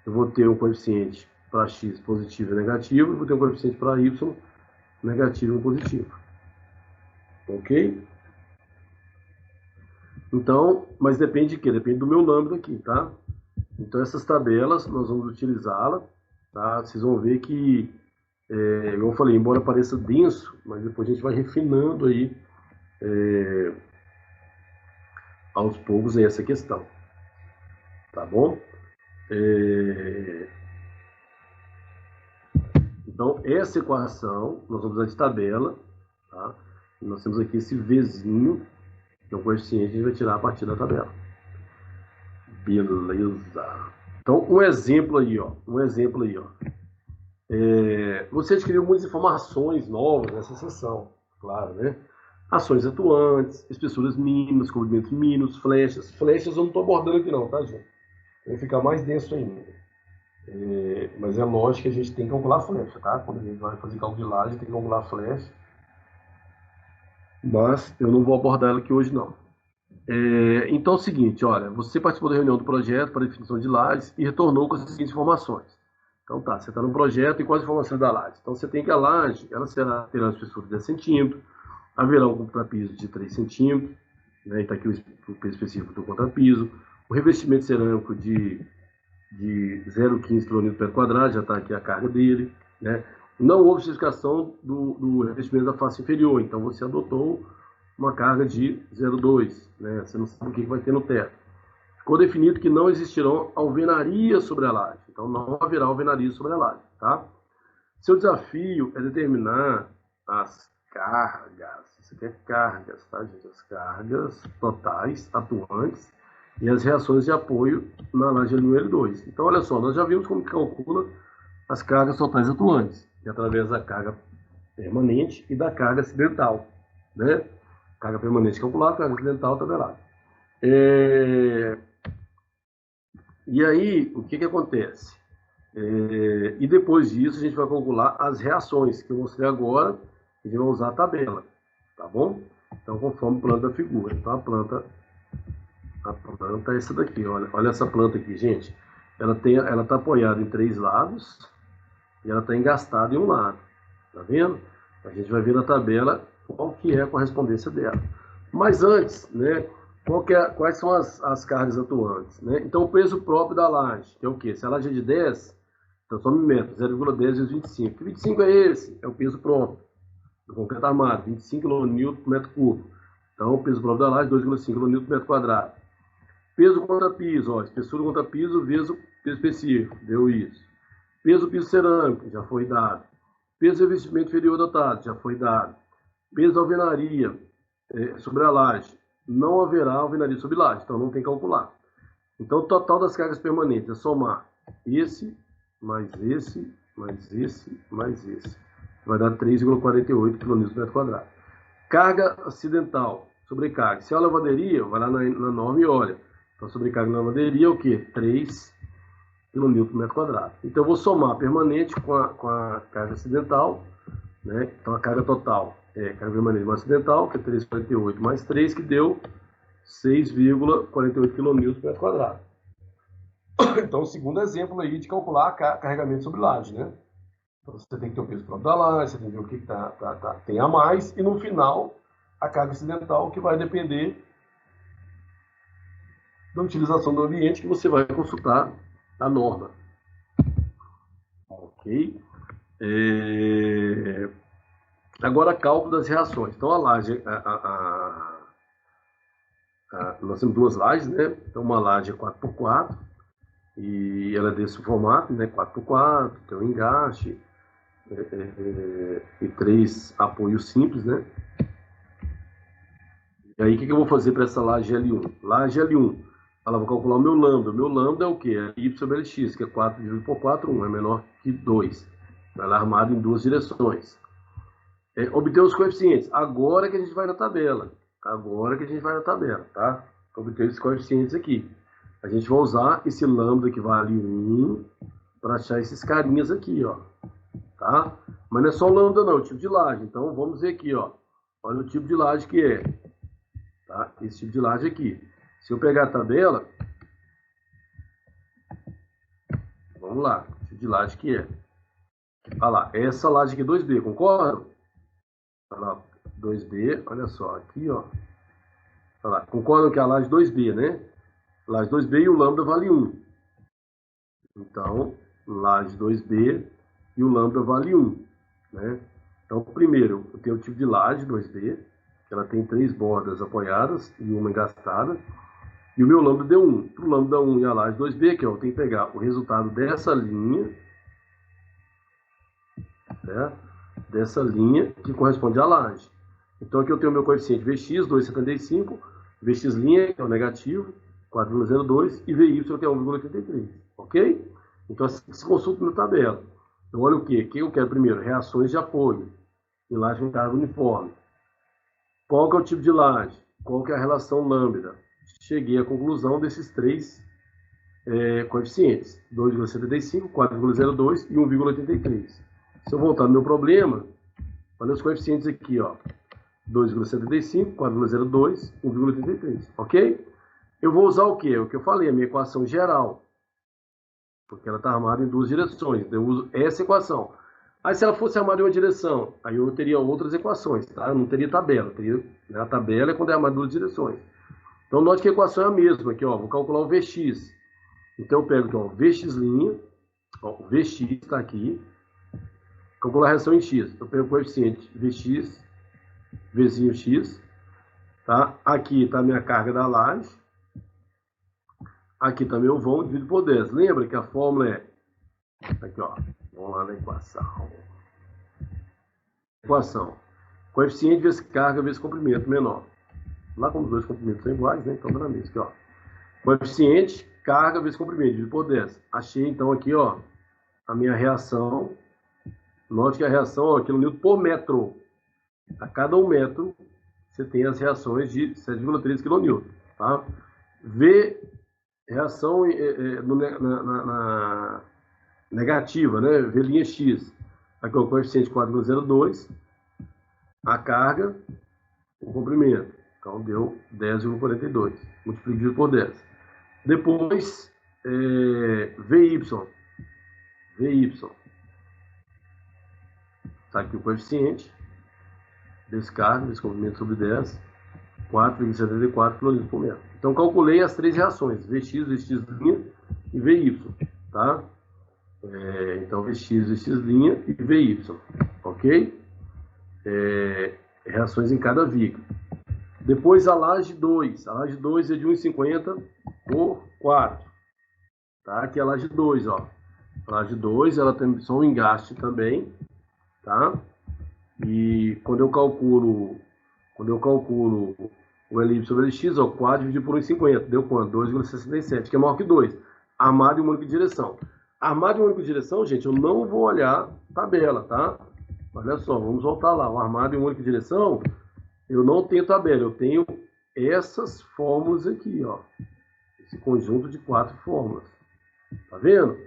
Eu vou ter um coeficiente para X positivo e negativo, e vou ter um coeficiente para Y negativo e positivo. Ok? Então, mas depende de quê? Depende do meu lambda aqui, tá? Então, essas tabelas, nós vamos utilizá-las, tá? Vocês vão ver que, como eu falei, embora pareça denso, mas depois a gente vai refinando aí aos poucos essa questão. Tá bom? Então, essa equação, nós vamos usar de tabela, tá? E nós temos aqui esse Vzinho, que é o coeficiente que a gente vai tirar a partir da tabela. Beleza. Então, um exemplo aí, ó. Você adquiriu muitas informações novas nessa sessão, claro, né? Ações atuantes, espessuras mínimas, comprimentos mínimos, flechas. Flechas eu não estou abordando aqui não, tá, gente? Vai ficar mais denso ainda. Mas é lógico que a gente tem que calcular a flecha, tá? Quando a gente vai fazer cálculo de laje, tem que calcular a flecha. Mas eu não vou abordar ela aqui hoje, não. Então é o seguinte, olha, você participou da reunião do projeto para definição de lajes e retornou com as seguintes informações. Então tá, você está no projeto e quais informações da laje? Então você tem que a laje, ela terá uma espessura de 10 centímetros, haverá um contrapiso de 3 centímetros, né? Está aqui o peso específico do contrapiso, o revestimento cerâmico de 0,15 kN/m², já está aqui a carga dele, né? Não houve especificação do revestimento da face inferior, então você adotou uma carga de 0,2, né? Você não sabe o que vai ter no teto. Ficou definido que não existirão alvenarias sobre a laje, então não haverá alvenaria sobre a laje, tá? Seu desafio é determinar as cargas, isso aqui é cargas, tá, gente? As cargas totais, atuantes, e as reações de apoio na laje L1 e L2. Então, olha só, nós já vimos como que calcula as cargas totais atuantes, que é através da carga permanente e da carga acidental, né? Carga permanente calculada, carga acidental tabelada. E aí, o que acontece? E depois disso, a gente vai calcular as reações, que eu mostrei agora, a gente vai usar a tabela, tá bom? Então, conforme o plano da figura. Então, a planta é essa daqui, olha essa planta aqui, gente. Ela está apoiada em 3 lados e ela está engastada em um lado, tá vendo? A gente vai ver na tabela qual que é a correspondência dela. Mas antes, né, quais são as cargas atuantes, né? Então, o peso próprio da laje, que é o quê? Se a laje é de 10, então só me meto 0,10 vezes 25. Que 25 é esse? É o peso próprio do concreto armado, 25 kN/m³. Então, o peso próprio da laje, 2,5 kN/m². Peso contra piso, ó, espessura contra piso vezes o peso específico, deu isso. Peso piso cerâmico, já foi dado. Peso revestimento inferior adotado, já foi dado. Peso alvenaria sobre a laje, não haverá alvenaria sobre laje, então não tem que calcular. Então, o total das cargas permanentes é somar esse, mais esse, mais esse, mais esse. Vai dar 3,48 kN/m². Carga acidental, sobrecarga. Se é a lavanderia, vai lá na norma e olha. Então, sobrecarga na lavanderia é o quê? 3 kN/m². Então, eu vou somar a permanente com a carga acidental, né? Então, a carga total é carga permanente mais acidental, que é 3,48 mais 3, que deu 6,48 kN/m². Então, o segundo exemplo aí de calcular carregamento sobre laje, né? Então, você tem que ter o peso próprio da laje, você tem que ver o que tem a mais, e no final, a carga acidental, que vai depender da utilização do ambiente, que você vai consultar a norma. Ok? Agora, cálculo das reações. Então, a laje, nós temos 2 lajes, né? Então, uma laje é 4x4, e ela é desse formato, né? 4x4, tem um engaste, e 3 apoios simples, né? E aí, o que eu vou fazer para essa laje L1? Laje L1, ela vou calcular o meu lambda. O meu lambda é o quê? É y sobre lx, que é 4 dividido por 4, 1, é menor que 2. Ela é armada em 2 direções. Obter os coeficientes. Agora que a gente vai na tabela. Tá? Obter os coeficientes aqui. A gente vai usar esse lambda que vale 1 para achar esses carinhas aqui, ó. Tá? Mas não é só o lambda não, é o tipo de laje. Então, vamos ver aqui, ó. Olha o tipo de laje que é. Tá? Esse tipo de laje aqui. Se eu pegar a tabela, vamos lá, o tipo de laje que é. Olha lá, essa laje aqui é 2B, concorda? Olha lá, 2B, olha só, aqui, ó. Olha lá, concordam que é a laje 2B, né? Laje 2B e o lambda vale 1. Então, laje 2B e o lambda vale 1, né? Então, primeiro, eu tenho o tipo de laje 2B, que ela tem 3 bordas apoiadas e uma engastada. E o meu lambda deu 1. Para o lambda 1 e a laje 2B, aqui, ó, eu tenho que pegar o resultado dessa linha, né? Dessa linha que corresponde à laje. Então aqui eu tenho o meu coeficiente Vx, 2,75, Vx', que é o negativo, 4,02, e Vy, que é 1,83. Ok? Então assim se consulta na tabela. Então olha o quê? O que eu quero primeiro? Reações de apoio em laje com carga uniforme. Qual que é o tipo de laje? Qual que é a relação lambda? Cheguei à conclusão desses três coeficientes, 2,75, 4,02 e 1,83. Se eu voltar no meu problema, olha os coeficientes aqui, ó, 2,75, 4,02, 1,83, ok? Eu vou usar o quê? O que eu falei, a minha equação geral, porque ela está armada em duas direções, então eu uso essa equação. Aí se ela fosse armada em uma direção, aí eu teria outras equações, tá? Eu não teria tabela, a tabela é quando é armada em duas direções. Então note que a equação é a mesma, aqui, ó, vou calcular o Vx. Então eu pego aqui, ó, Vx', ó, o Vx está aqui, calcular a reação em x. Eu pego o coeficiente Vx, Vzinho x, tá? Aqui está a minha carga da laje. Aqui está meu vão, dividido por 10. Lembra que a fórmula é... Aqui, ó. Vamos lá na equação. Equação. Coeficiente vezes carga vezes comprimento menor. Lá como os dois comprimentos são iguais, né? Então dá na mesma. Aqui, ó. Coeficiente, carga vezes comprimento, dividido por 10. Achei, então, aqui, ó, a minha reação. Note que a reação, ó, quilonewton por metro. A cada 1 metro, você tem as reações de 7,3 kN, tá? V, reação na negativa, né? V' x. Aqui é o coeficiente 4,02. A carga, o comprimento. Então, deu 10,42. Multiplico por 10. Depois, Vy. Está aqui o coeficiente. Descarga, descomprimento sobre 10, 4,74 kN por metro. Então, calculei as três reações, Vx, Vx' e Vy, tá? Então, Vx, Vx' e Vy, ok? Reações em cada viga. Depois, a laje 2. A laje 2 é de 1,50 por 4. Tá? Aqui é a laje 2, ó. A laje 2, ela tem só um engaste também, tá? E quando eu calculo o Ly sobre Lx, ó, 4 dividido por 1,50, deu quanto? 2,67, que é maior que 2. Armado em uma única direção. Armado em uma única direção, gente, eu não vou olhar tabela, tá? Olha só, vamos voltar lá. O armado em uma única direção, eu não tenho tabela, eu tenho essas fórmulas aqui, ó. Esse conjunto de 4 fórmulas. Tá vendo?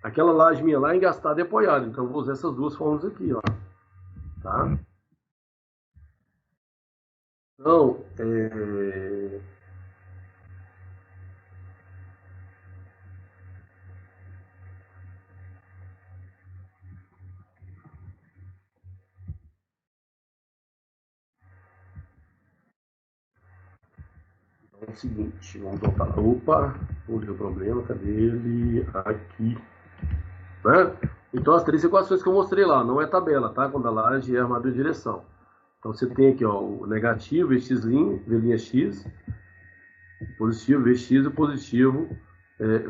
Aquela laje minha lá é engastada e apoiada, então eu vou usar essas duas fórmulas aqui, ó. Tá? Então, é o seguinte, vamos voltar lá. Opa, onde é o problema? Cadê ele? Aqui. Né? Então, as três equações que eu mostrei lá, não é tabela, tá? Quando a laje é armada em direção. Então, você tem aqui, ó, o negativo, Vx', V'x, positivo, Vx e o positivo,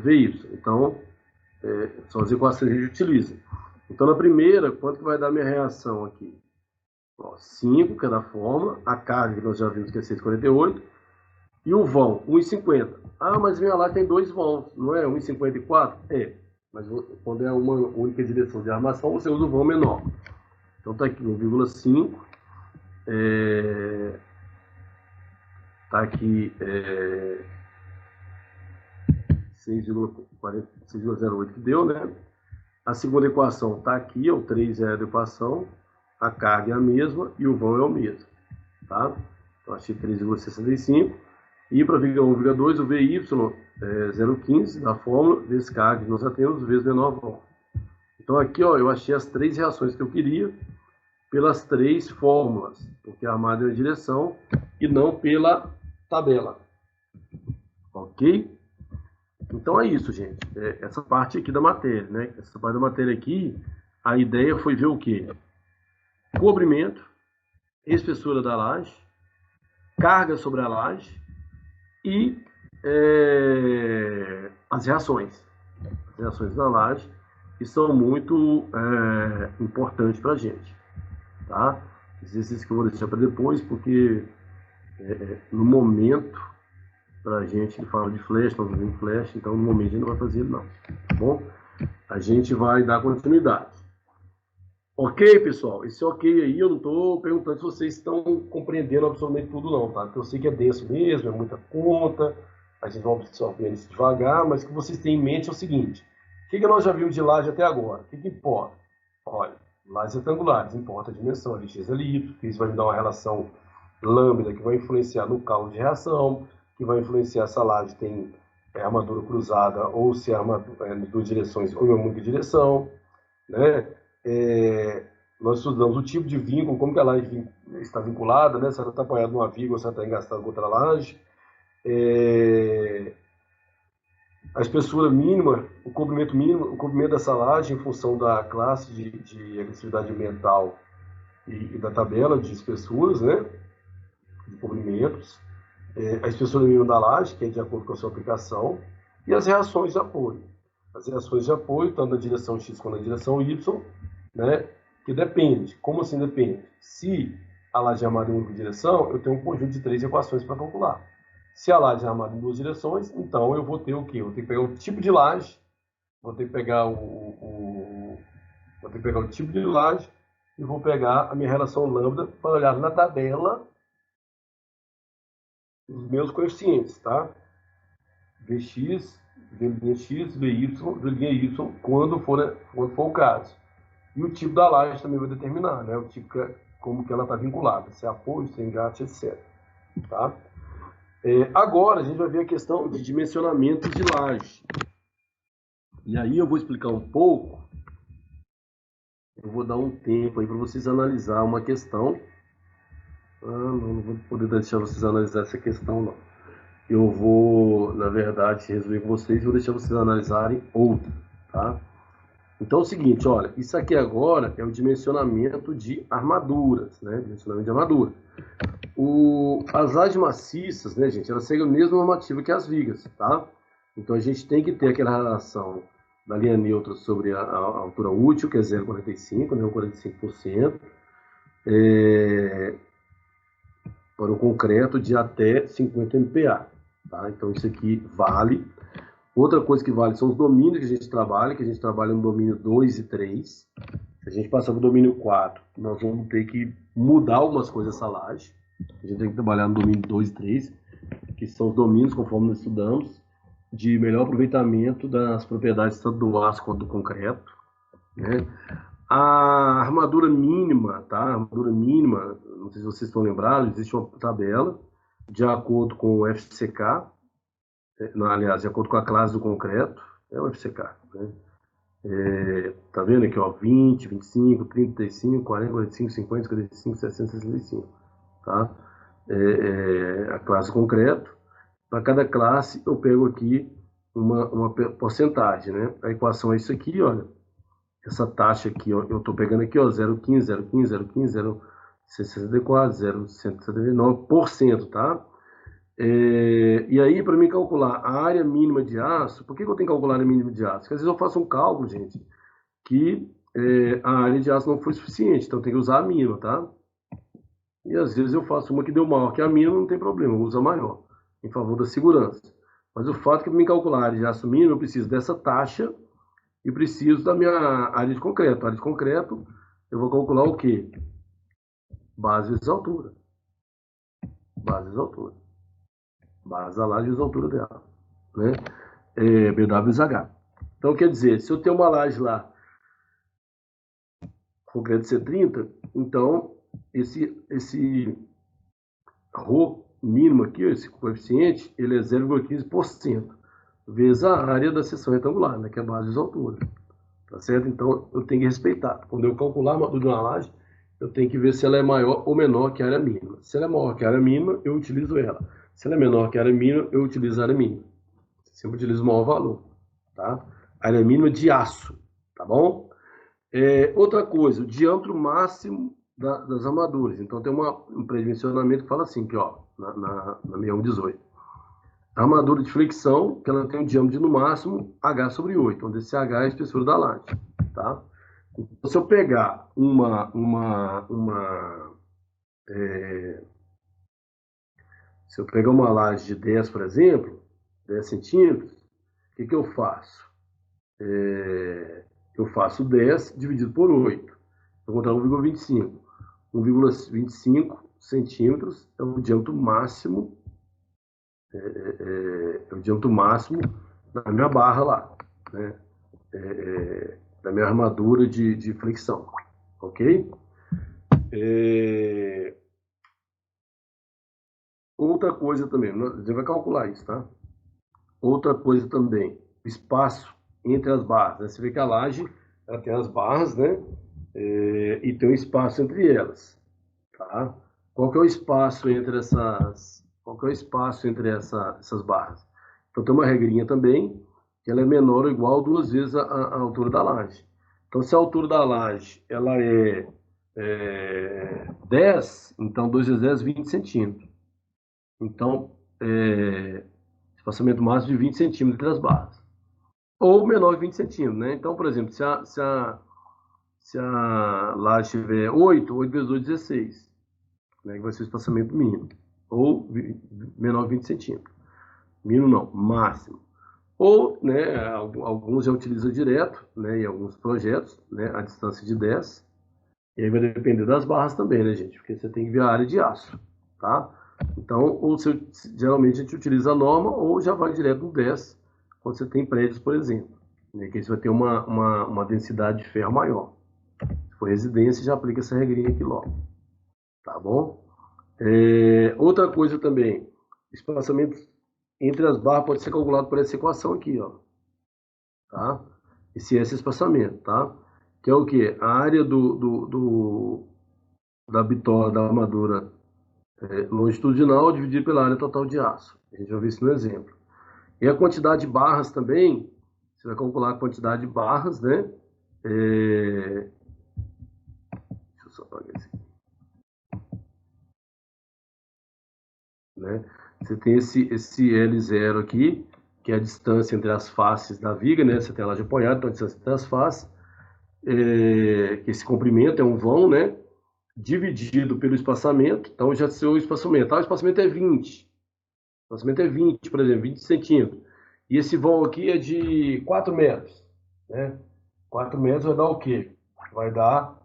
Vy. Então, são as equações que a gente utiliza. Então, na primeira, quanto que vai dar minha reação aqui? Ó, 5, que é da fórmula, a carga, que nós já vimos que é 6,48, e o vão, 1,50. Ah, mas minha laje tem 2 vãos, não é 1,54? É, mas quando é uma única direção de armação, você usa o vão menor. Então, tá aqui 1,5. Tá aqui 6,08 que deu, né? A segunda equação tá aqui, o 3 é a equação, a carga é a mesma e o vão é o mesmo, tá? Então achei 3,65. E para viga 1, viga 2, o Vy é 0,15 da fórmula, vezes carga que nós já temos, vezes menor vão. Então aqui, ó, eu achei as três reações que eu queria pelas três fórmulas, porque a armada é a direção e não pela tabela. Ok? Então é isso, gente. Essa parte aqui da matéria, né? Essa parte da matéria aqui, a ideia foi ver o quê? Cobrimento, espessura da laje, carga sobre a laje e as reações na laje, que são muito importantes para a gente, tá? Exercício que eu vou deixar para depois, porque no momento, para a gente, ele fala de flash, nós vamos em flash, então no momento a gente não vai fazer ele não, tá bom? A gente vai dar continuidade. Ok, pessoal? Esse ok aí, eu não estou perguntando se vocês estão compreendendo absolutamente tudo não, tá? Porque eu sei que é denso mesmo, é muita conta, a gente vai absorvendo isso devagar, mas o que vocês têm em mente é o seguinte: o que nós já vimos de laje até agora? O que importa? Olha, lajes retangulares, importa a dimensão, LX e LY, isso vai me dar uma relação lambda que vai influenciar no cálculo de reação, que vai influenciar se a laje tem armadura cruzada ou se a armadura é de duas direções ou em uma única direção, né? Nós estudamos o tipo de vínculo, como que a laje está vinculada, né? Se ela está apoiada numa viga ou se ela está engastada com outra laje. A espessura mínima, o comprimento mínimo, o comprimento dessa laje em função da classe de agressividade ambiental e da tabela de espessuras, né? De comprimentos. A espessura mínima da laje, que é de acordo com a sua aplicação, e as reações de apoio. As reações de apoio, tanto na direção X quanto na direção Y, né? Que depende. Como assim depende? Se a laje é armada em uma direção, eu tenho um conjunto de 3 equações para calcular. Se a laje é armada em 2 direções, então eu vou ter o quê? Eu vou ter que pegar o tipo de laje, vou ter que pegar o tipo de laje e vou pegar a minha relação lambda para olhar na tabela os meus coeficientes, tá? Vx, V'X, Vy, V'Y, quando for o caso. E o tipo da laje também vai determinar, né? O tipo como que ela está vinculada, se é apoio, se é engate, etc. Tá? Agora a gente vai ver a questão de dimensionamento de laje. E aí eu vou explicar um pouco. Eu vou dar um tempo aí para vocês analisar uma questão. Não vou poder deixar vocês analisar essa questão, não. Eu vou, na verdade, resolver com vocês e vou deixar vocês analisarem outra, tá? Então é o seguinte, olha, isso aqui agora é o dimensionamento de armaduras, né? Dimensionamento de armadura. As lajes maciças, né, gente, elas seguem a mesma normativa que as vigas, tá? Então a gente tem que ter aquela relação da linha neutra sobre a altura útil, que é 0,45, né, ou 45%, para o concreto de até 50 MPa, tá? Então isso aqui vale. Outra coisa que vale são os domínios que a gente trabalha no domínio 2 e 3. Se a gente passar para o domínio 4, nós vamos ter que mudar algumas coisas dessa laje. A gente tem que trabalhar no domínio 2 e 3, que são os domínios, conforme nós estudamos, de melhor aproveitamento das propriedades tanto do aço quanto do concreto, né? A armadura mínima, tá? A armadura mínima, não sei se vocês estão lembrados, existe uma tabela de acordo com o FCK, aliás, de acordo com a classe do concreto, é o FCK, né? Tá vendo aqui, ó, 20, 25, 30, 35, 40, 45, 50, 55, 60, 65, tá? A classe do concreto. Para cada classe, eu pego aqui uma porcentagem, né? A equação é isso aqui, olha. Essa taxa aqui, ó, eu estou pegando aqui, ó, 0,15, 0,15, 0,15, 0,64, 0,179%, tá? E aí, para mim calcular a área mínima de aço, por que eu tenho que calcular a área mínima de aço? Porque às vezes eu faço um cálculo, gente, que a área de aço não foi suficiente, então eu tenho que usar a mínima, tá? E às vezes eu faço uma que deu maior que a mínima, não tem problema, eu uso a maior, em favor da segurança. Mas o fato é que para mim calcular a área de aço mínima, eu preciso dessa taxa e preciso da minha área de concreto. A área de concreto, eu vou calcular o quê? Base vezes altura. Base vezes altura. Base da laje vezes altura dela, né? BWH. Então, quer dizer, se eu tenho uma laje lá, concreto C30, então, esse ρ mínimo aqui, esse coeficiente, ele é 0,15%, vezes a área da seção retangular, né? Que é a base vezes altura. Tá certo? Então, eu tenho que respeitar. Quando eu calcular a armadura de uma laje, eu tenho que ver se ela é maior ou menor que a área mínima. Se ela é maior que a área mínima, eu utilizo ela. Se ela é menor que a área mínima, eu utilizo a área mínima. Sempre utilizo o maior valor, tá? A área mínima de aço, tá bom? Outra coisa, o diâmetro máximo das armaduras. Então, tem um predimensionamento que fala assim, que, ó, na 6118. A armadura de flexão, que ela tem um diâmetro de, no máximo, H/8, onde esse H é a espessura da laje, tá? Então, se eu pegar se eu pegar uma laje de 10, por exemplo, 10 centímetros, o que eu faço? Eu faço 10 dividido por 8. Vou encontrar 1,25. 1,25 centímetros é o diâmetro máximo, é o diâmetro máximo da minha barra lá, né? Da minha armadura de flexão, ok? Outra coisa também, você vai calcular isso, tá? Outra coisa também, o espaço entre as barras, né? Você vê que a laje, ela tem as barras, né? E tem um espaço entre elas, tá? Qual que é o espaço entre essas barras? Então tem uma regrinha também, que ela é menor ou igual a 2 vezes a altura da laje. Então se a altura da laje ela é 10, então 2 vezes 10, 20 centímetros. Então, espaçamento máximo de 20 centímetros entre as barras. Ou menor que 20 centímetros, né? Então, por exemplo, se a laje tiver 8 vezes 8, 16, né? Que vai ser o espaçamento mínimo. Ou menor que 20 centímetros. Mínimo não, máximo. Ou, né, alguns já utilizam direto, né, em alguns projetos, né, a distância de 10. E aí vai depender das barras também, né, gente? Porque você tem que ver a área de aço, tá? Então, geralmente a gente utiliza a norma ou já vai direto no 10, quando você tem prédios, por exemplo. Né, que aí você vai ter uma densidade de ferro maior. Se for residência, já aplica essa regrinha aqui logo, tá bom? Outra coisa também, espaçamento entre as barras pode ser calculado por essa equação aqui, ó, tá? Esse espaçamento, tá? Que é o quê? A área da bitola, da armadura longitudinal dividido pela área total de aço. A gente vai ver isso no exemplo. E a quantidade de barras também, você vai calcular a quantidade de barras, né? Deixa eu só apagar isso aqui. Né? Você tem esse L0 aqui, que é a distância entre as faces da viga, né? Você tem a laje apoiada, então a distância entre as faces. Que esse comprimento é um vão, né? Dividido pelo espaçamento. Então, já sei o espaçamento. O espaçamento é 20. O espaçamento é 20, por exemplo, 20 centímetros. E esse vão aqui é de 4 metros. Né? 4 metros vai dar o quê? Vai dar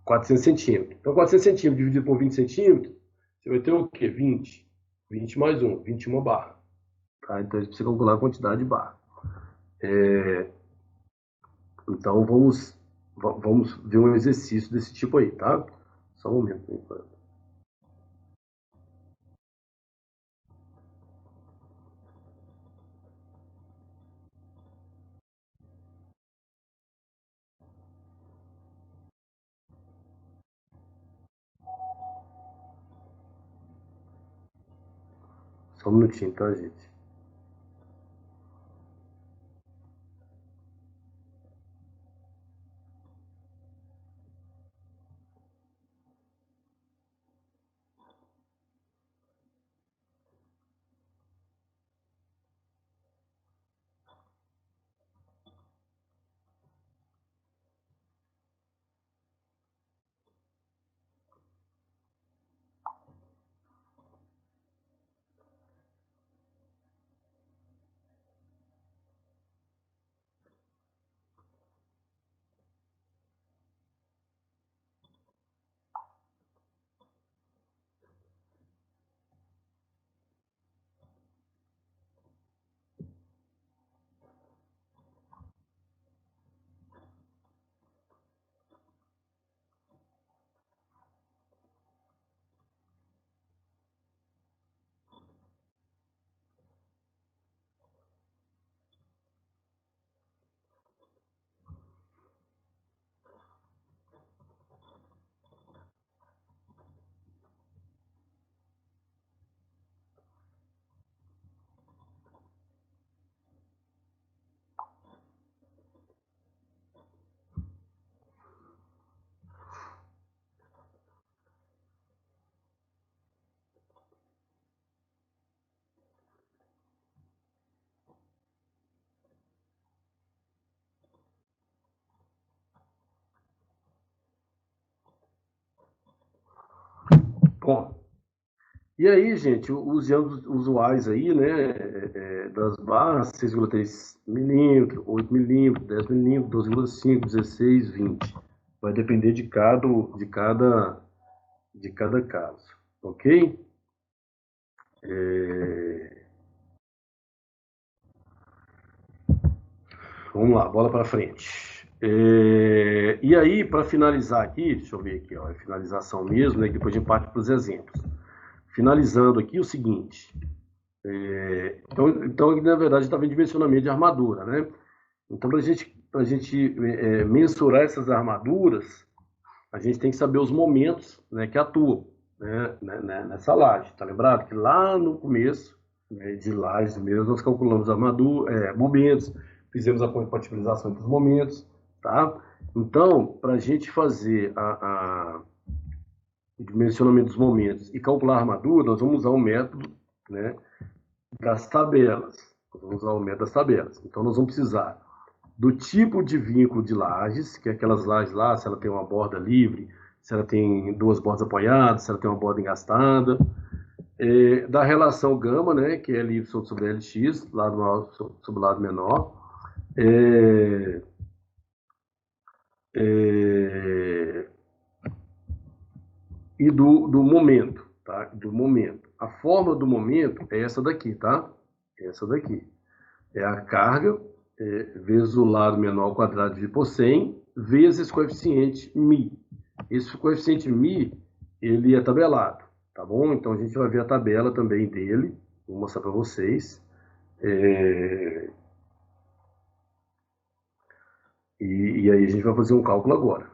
400 centímetros. Então, 400 centímetros dividido por 20 centímetros, você vai ter o quê? 20. 20 mais 1, 21 barra. Tá? Então, a gente precisa calcular a quantidade de barra. Então, vamos ver um exercício desse tipo aí, tá? Só um momento, por enquanto. Só um minutinho, tá, gente? Bom, e aí, gente, os diâmetros usuais aí, né, das barras, 6,3 milímetros, 8 milímetros, 10 milímetros, 12,5, 16, 20. Vai depender de cada caso, ok? Vamos lá, bola para frente. E aí, para finalizar aqui, deixa eu ver aqui, ó, é finalização mesmo, né? Depois a gente parte para os exemplos. Finalizando aqui o seguinte. Então, na verdade, está vendo dimensionamento de armadura, né? Então, para a gente mensurar essas armaduras, a gente tem que saber os momentos, né, que atuam, né, nessa laje. Tá lembrado que lá no começo, né, de lajes mesmo, nós calculamos momentos, fizemos a compatibilização entre os momentos, tá? Então, para a gente fazer o dimensionamento dos momentos e calcular a armadura, nós vamos usar o método, né, das tabelas. Nós vamos usar o método das tabelas. Então, nós vamos precisar do tipo de vínculo de lajes, que é aquelas lajes lá, se ela tem uma borda livre, se ela tem duas bordas apoiadas, se ela tem uma borda engastada, da relação gama, né, que é L sobre LX, lado maior sobre lado menor, e do momento, tá? Do momento. A forma do momento é essa daqui, tá? Essa daqui. É a carga vezes o lado menor ao quadrado dividido por 100, vezes esse coeficiente μ. Esse coeficiente μ, ele é tabelado, tá bom? Então, a gente vai ver a tabela também dele. Vou mostrar para vocês. E aí a gente vai fazer um cálculo agora.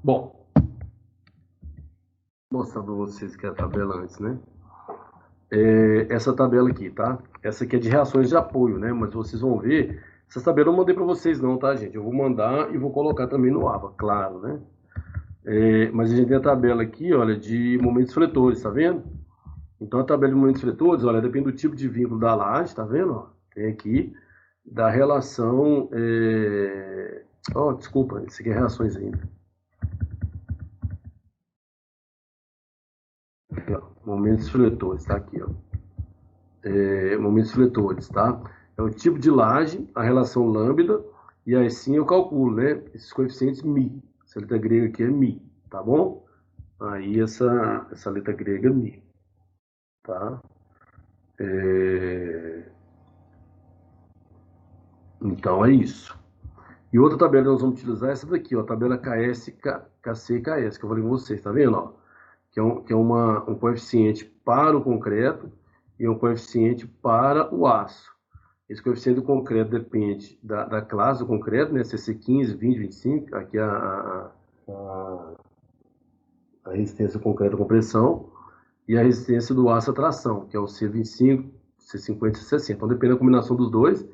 Bom, vou mostrar para vocês que é a tabela antes, né? Essa tabela aqui, tá? Essa aqui é de reações de apoio, né? Mas vocês vão ver, essa tabela eu não mandei para vocês não, tá, gente? Eu vou mandar e vou colocar também no AVA, claro, né? Mas a gente tem a tabela aqui, olha, de momentos fletores, tá vendo? Então a tabela de momentos fletores, olha, depende do tipo de vínculo da laje, tá vendo? Tem aqui, da relação... desculpa, isso aqui é reações ainda. Aqui, ó, momentos fletores, tá aqui, ó. Momentos fletores, tá? É o tipo de laje, a relação lambda, e aí sim eu calculo, né? Esses coeficientes μ. Essa letra grega aqui é μ, tá bom? Aí essa letra grega é μ, tá? Então é isso. E outra tabela que nós vamos utilizar é essa daqui, ó, a tabela KS, KC e KS, que eu falei com vocês, tá vendo? Ó? Que é um coeficiente para o concreto e um coeficiente para o aço. Esse coeficiente do concreto depende da classe do concreto, né? CC 15, 20, 25, aqui a resistência do concreto à compressão, e a resistência do aço à tração, que é o C25, C50 e C60. Então depende da combinação dos dois,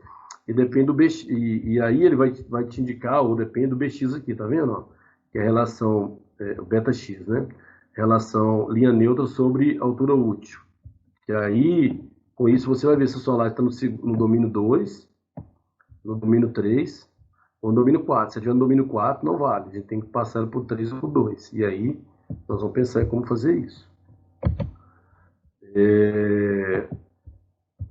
e depende do BX, e aí ele vai te indicar, ou depende do BX aqui, tá vendo? Ó? Que é a relação beta X, né? Relação linha neutra sobre altura útil. Que aí, com isso, você vai ver se a sua laje está no domínio 2, no domínio 3 ou no domínio 4. Se tiver no domínio 4, não vale. A gente tem que passar por 3 ou por 2. E aí, nós vamos pensar em como fazer isso.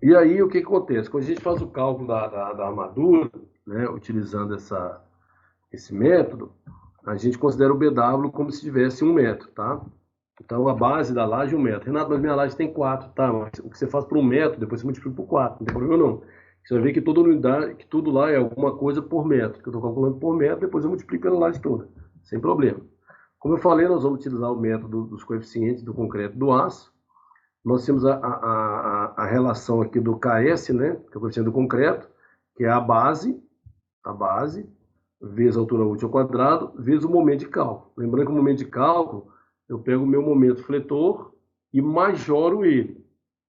E aí, o que acontece? Quando a gente faz o cálculo da armadura, né, utilizando esse método, a gente considera o BW como se tivesse 1 metro, tá? Então, a base da laje é 1 metro. Renato, mas minha laje tem 4, tá? Mas o que você faz por 1 metro, depois você multiplica por 4, não tem problema não. Você vai ver que toda unidade, que tudo lá é alguma coisa por metro, que eu estou calculando por metro, depois eu multiplico pela laje toda, sem problema. Como eu falei, nós vamos utilizar o método dos coeficientes do concreto e do aço. Nós temos a relação aqui do KS, né, que é o coeficiente do concreto, que é a base, vezes a altura útil ao quadrado, vezes o momento de cálculo. Lembrando que o momento de cálculo, eu pego o meu momento fletor e majoro ele.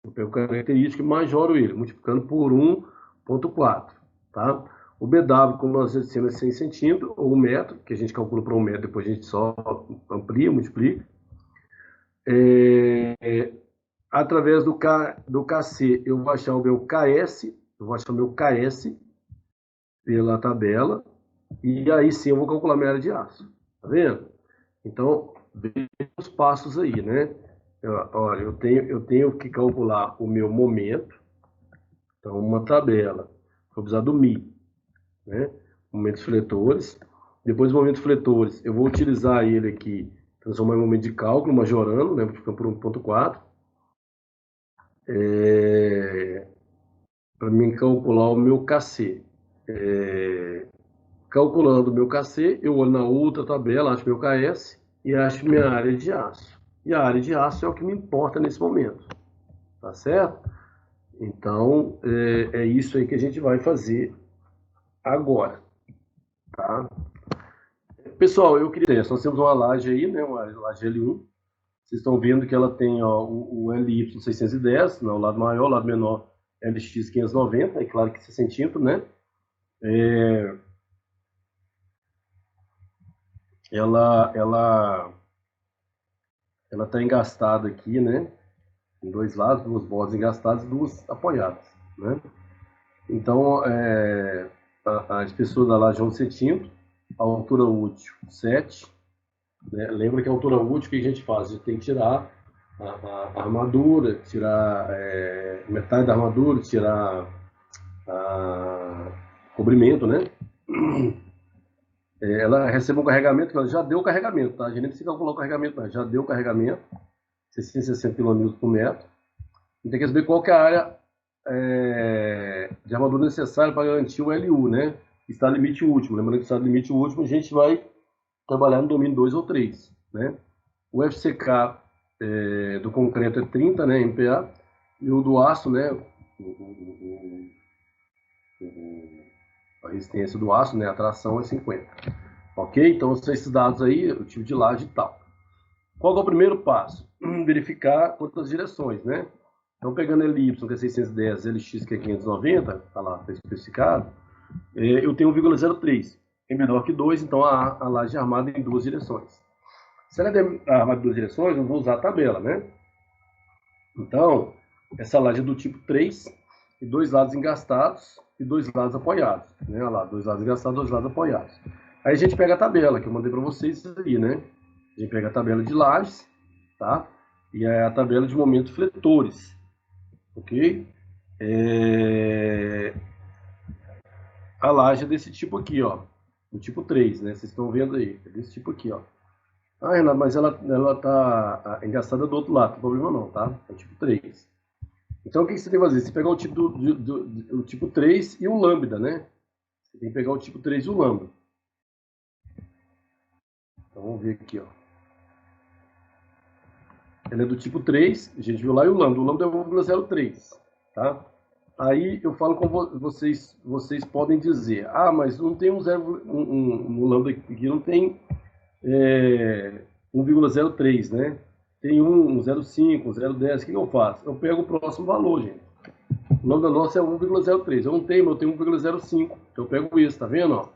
Eu pego a característica e majoro ele, multiplicando por 1,4. Tá? O BW, como nós dissemos, é 100 centímetros, ou 1 metro, que a gente calcula para 1 metro, depois a gente só amplia, multiplica. Através do KC, eu vou achar o meu KS, pela tabela, e aí sim eu vou calcular minha área de aço. Tá vendo? Então, veja os passos aí, né? Olha, eu tenho que calcular o meu momento. Então, uma tabela. Vou precisar do Mi, né? Momentos fletores. Depois dos momentos fletores, eu vou utilizar ele aqui, transformar em momento de cálculo, majorando, né? Ficando por 1,4. Para mim calcular o meu KC. Calculando o meu KC, eu olho na outra tabela, acho meu KS e acho minha área de aço. E a área de aço é o que me importa nesse momento. Tá certo? Então, é isso aí que a gente vai fazer agora. Tá? Pessoal, eu queria... Nós temos uma laje aí, né? Uma laje L1. Vocês estão vendo que ela tem ó, o LY610, né, o lado maior, o lado menor LX590, é claro que 6 centímetros, né? Ela está engastada aqui, né? Em dois lados, duas bordas engastadas e duas apoiadas, né? Então, a espessura da laje é 11 centímetros, a altura útil 7, né? Lembra que a altura útil que a gente faz? A gente tem que tirar a armadura, tirar metade da armadura, tirar cobrimento, né? Ela recebe um carregamento que ela já deu o carregamento, tá? A gente nem precisa calcular o carregamento, mas já deu o carregamento, 660 kN por metro. E tem que saber qual que é a área de armadura necessária para garantir o LU, né? Estado limite último. Lembrando que o estado limite último a gente vai trabalhar no domínio 2 ou 3, né? O FCK do concreto é 30, né, MPa, e o do aço, né, a resistência do aço, né, a tração é 50. Ok? Então, são esses dados aí, o tipo de laje e tal. Qual é o primeiro passo? Verificar quantas direções, né? Então, pegando LY, que é 610, LX, que é 590, tá lá, está especificado, eu tenho 1,03. É menor que 2, então a laje é armada em duas direções. Se ela é armada em duas direções, eu vou usar a tabela, né? Então, essa laje é do tipo 3, e dois lados engastados e dois lados apoiados. Né? Olha lá, dois lados engastados, dois lados apoiados. Aí a gente pega a tabela, que eu mandei para vocês aí, né? A gente pega a tabela de lajes, tá? E a tabela de momentos fletores, ok? A laje é desse tipo aqui, ó. Do tipo 3, né? Vocês estão vendo aí. É desse tipo aqui, ó. Ah, Renato, mas ela tá engastada do outro lado, não tem problema não, tá? É tipo 3. Então, o que você tem que fazer? Você pegar o tipo, o tipo 3 e o lambda, né? Você tem que pegar o tipo 3 e o lambda. Então, vamos ver aqui, ó. Ela é do tipo 3, a gente viu lá, e o lambda é 1,03, tá? Aí eu falo com vocês podem dizer, ah, mas não tem um lambda aqui, não tem 1,03, né? Tem 1,05, 1,010, o que eu faço? Eu pego o próximo valor, gente. O lambda nosso é 1,03. Eu não tenho, mas eu tenho 1,05. Então eu pego isso, tá vendo? Ó?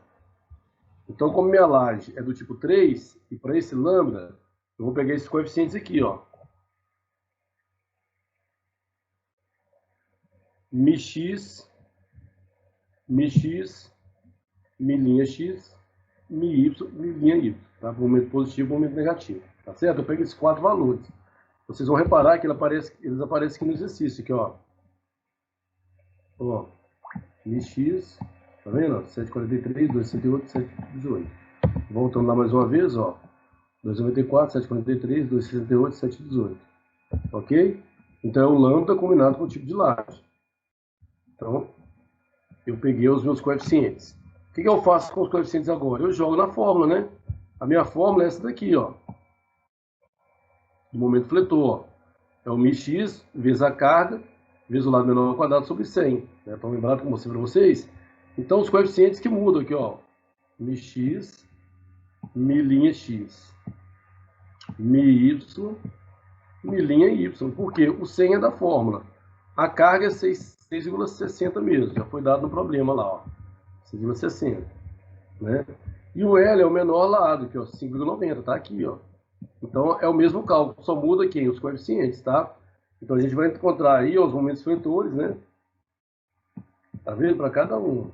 Então, como minha laje é do tipo 3, e para esse lambda, eu vou pegar esses coeficientes aqui, ó. MX, MX, milinha X, MY, milinha Y. Tá? Momento positivo e momento negativo. Tá certo? Eu pego esses quatro valores. Vocês vão reparar que eles aparecem aqui no exercício, aqui, ó. Ó, MX, tá vendo? 743, 268, 718. Voltando lá mais uma vez, ó. 294, 743, 268, 718. Ok? Então é o lambda combinado com o tipo de laje. Então, eu peguei os meus coeficientes. O que eu faço com os coeficientes agora? Eu jogo na fórmula, né? A minha fórmula é essa daqui, ó. Do momento fletor, ó. É o μx vezes a carga, vezes o lado menor ao quadrado sobre 100. Né? Estão lembrados que eu mostrei para vocês? Então, os coeficientes que mudam aqui, ó. μx, milinha x, mi y, milinha y. Por quê? O 100 é da fórmula. A carga é 6,60 mesmo. Já foi dado no problema lá, ó. 6,60. Né? E o L é o menor lado, aqui, ó. 5,90. Tá aqui, ó. Então, é o mesmo cálculo. Só muda aqui os coeficientes, tá? Então, a gente vai encontrar aí ó, os momentos fletores, né? Tá vendo? Para cada um.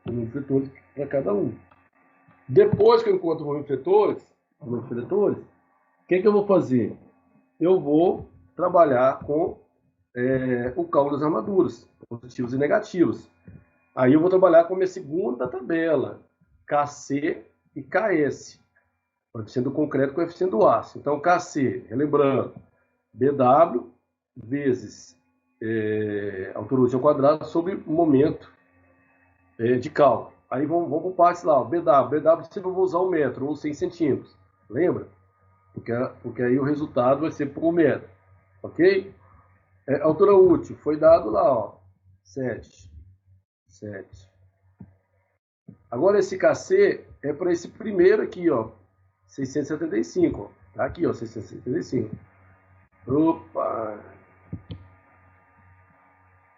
o número de fletores para cada um. Depois que eu encontro o número de fletores, o que eu vou fazer? Eu vou trabalhar com o cálculo das armaduras, positivos e negativos. Aí eu vou trabalhar com a minha segunda tabela, KC e KS. Coeficiente do concreto e coeficiente do aço. Então, KC, relembrando, BW vezes altura útil ao quadrado sobre momento de cálculo. Aí vamos por partes lá. O BW sempre eu vou usar o metro, ou 100 centímetros. Lembra? Porque aí o resultado vai ser por metro. Ok? Altura útil, foi dado lá, ó, 7. Agora esse KC é para esse primeiro aqui, ó, 675. Ó. Tá aqui, ó, 675. Opa!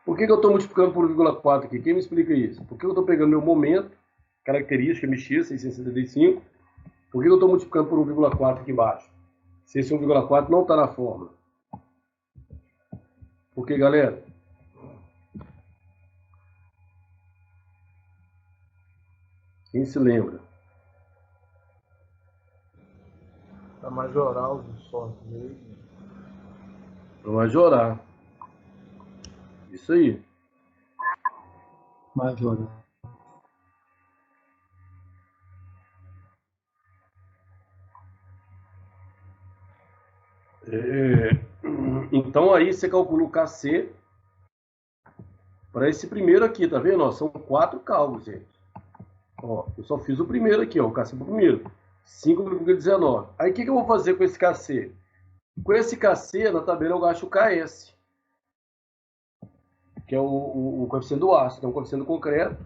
Por que eu estou multiplicando por 1,4 aqui? Quem me explica isso? Por que eu estou pegando meu momento, característica MX, 675? Por que eu estou multiplicando por 1,4 aqui embaixo? Se esse 1,4 não está na fórmula. Por que, galera? Quem se lembra? Para majorar os esforços dele. Para majorar. Isso aí. Majorar. Então aí você calcula o KC para esse primeiro aqui, tá vendo? Ó, são 4 cálculos, gente. Ó, eu só fiz o primeiro aqui, ó, o KC pro primeiro. 5,19. Aí o que eu vou fazer com esse KC? Com esse KC, na tabela eu gasto o KS, que é o coeficiente do aço. Então, o coeficiente do concreto,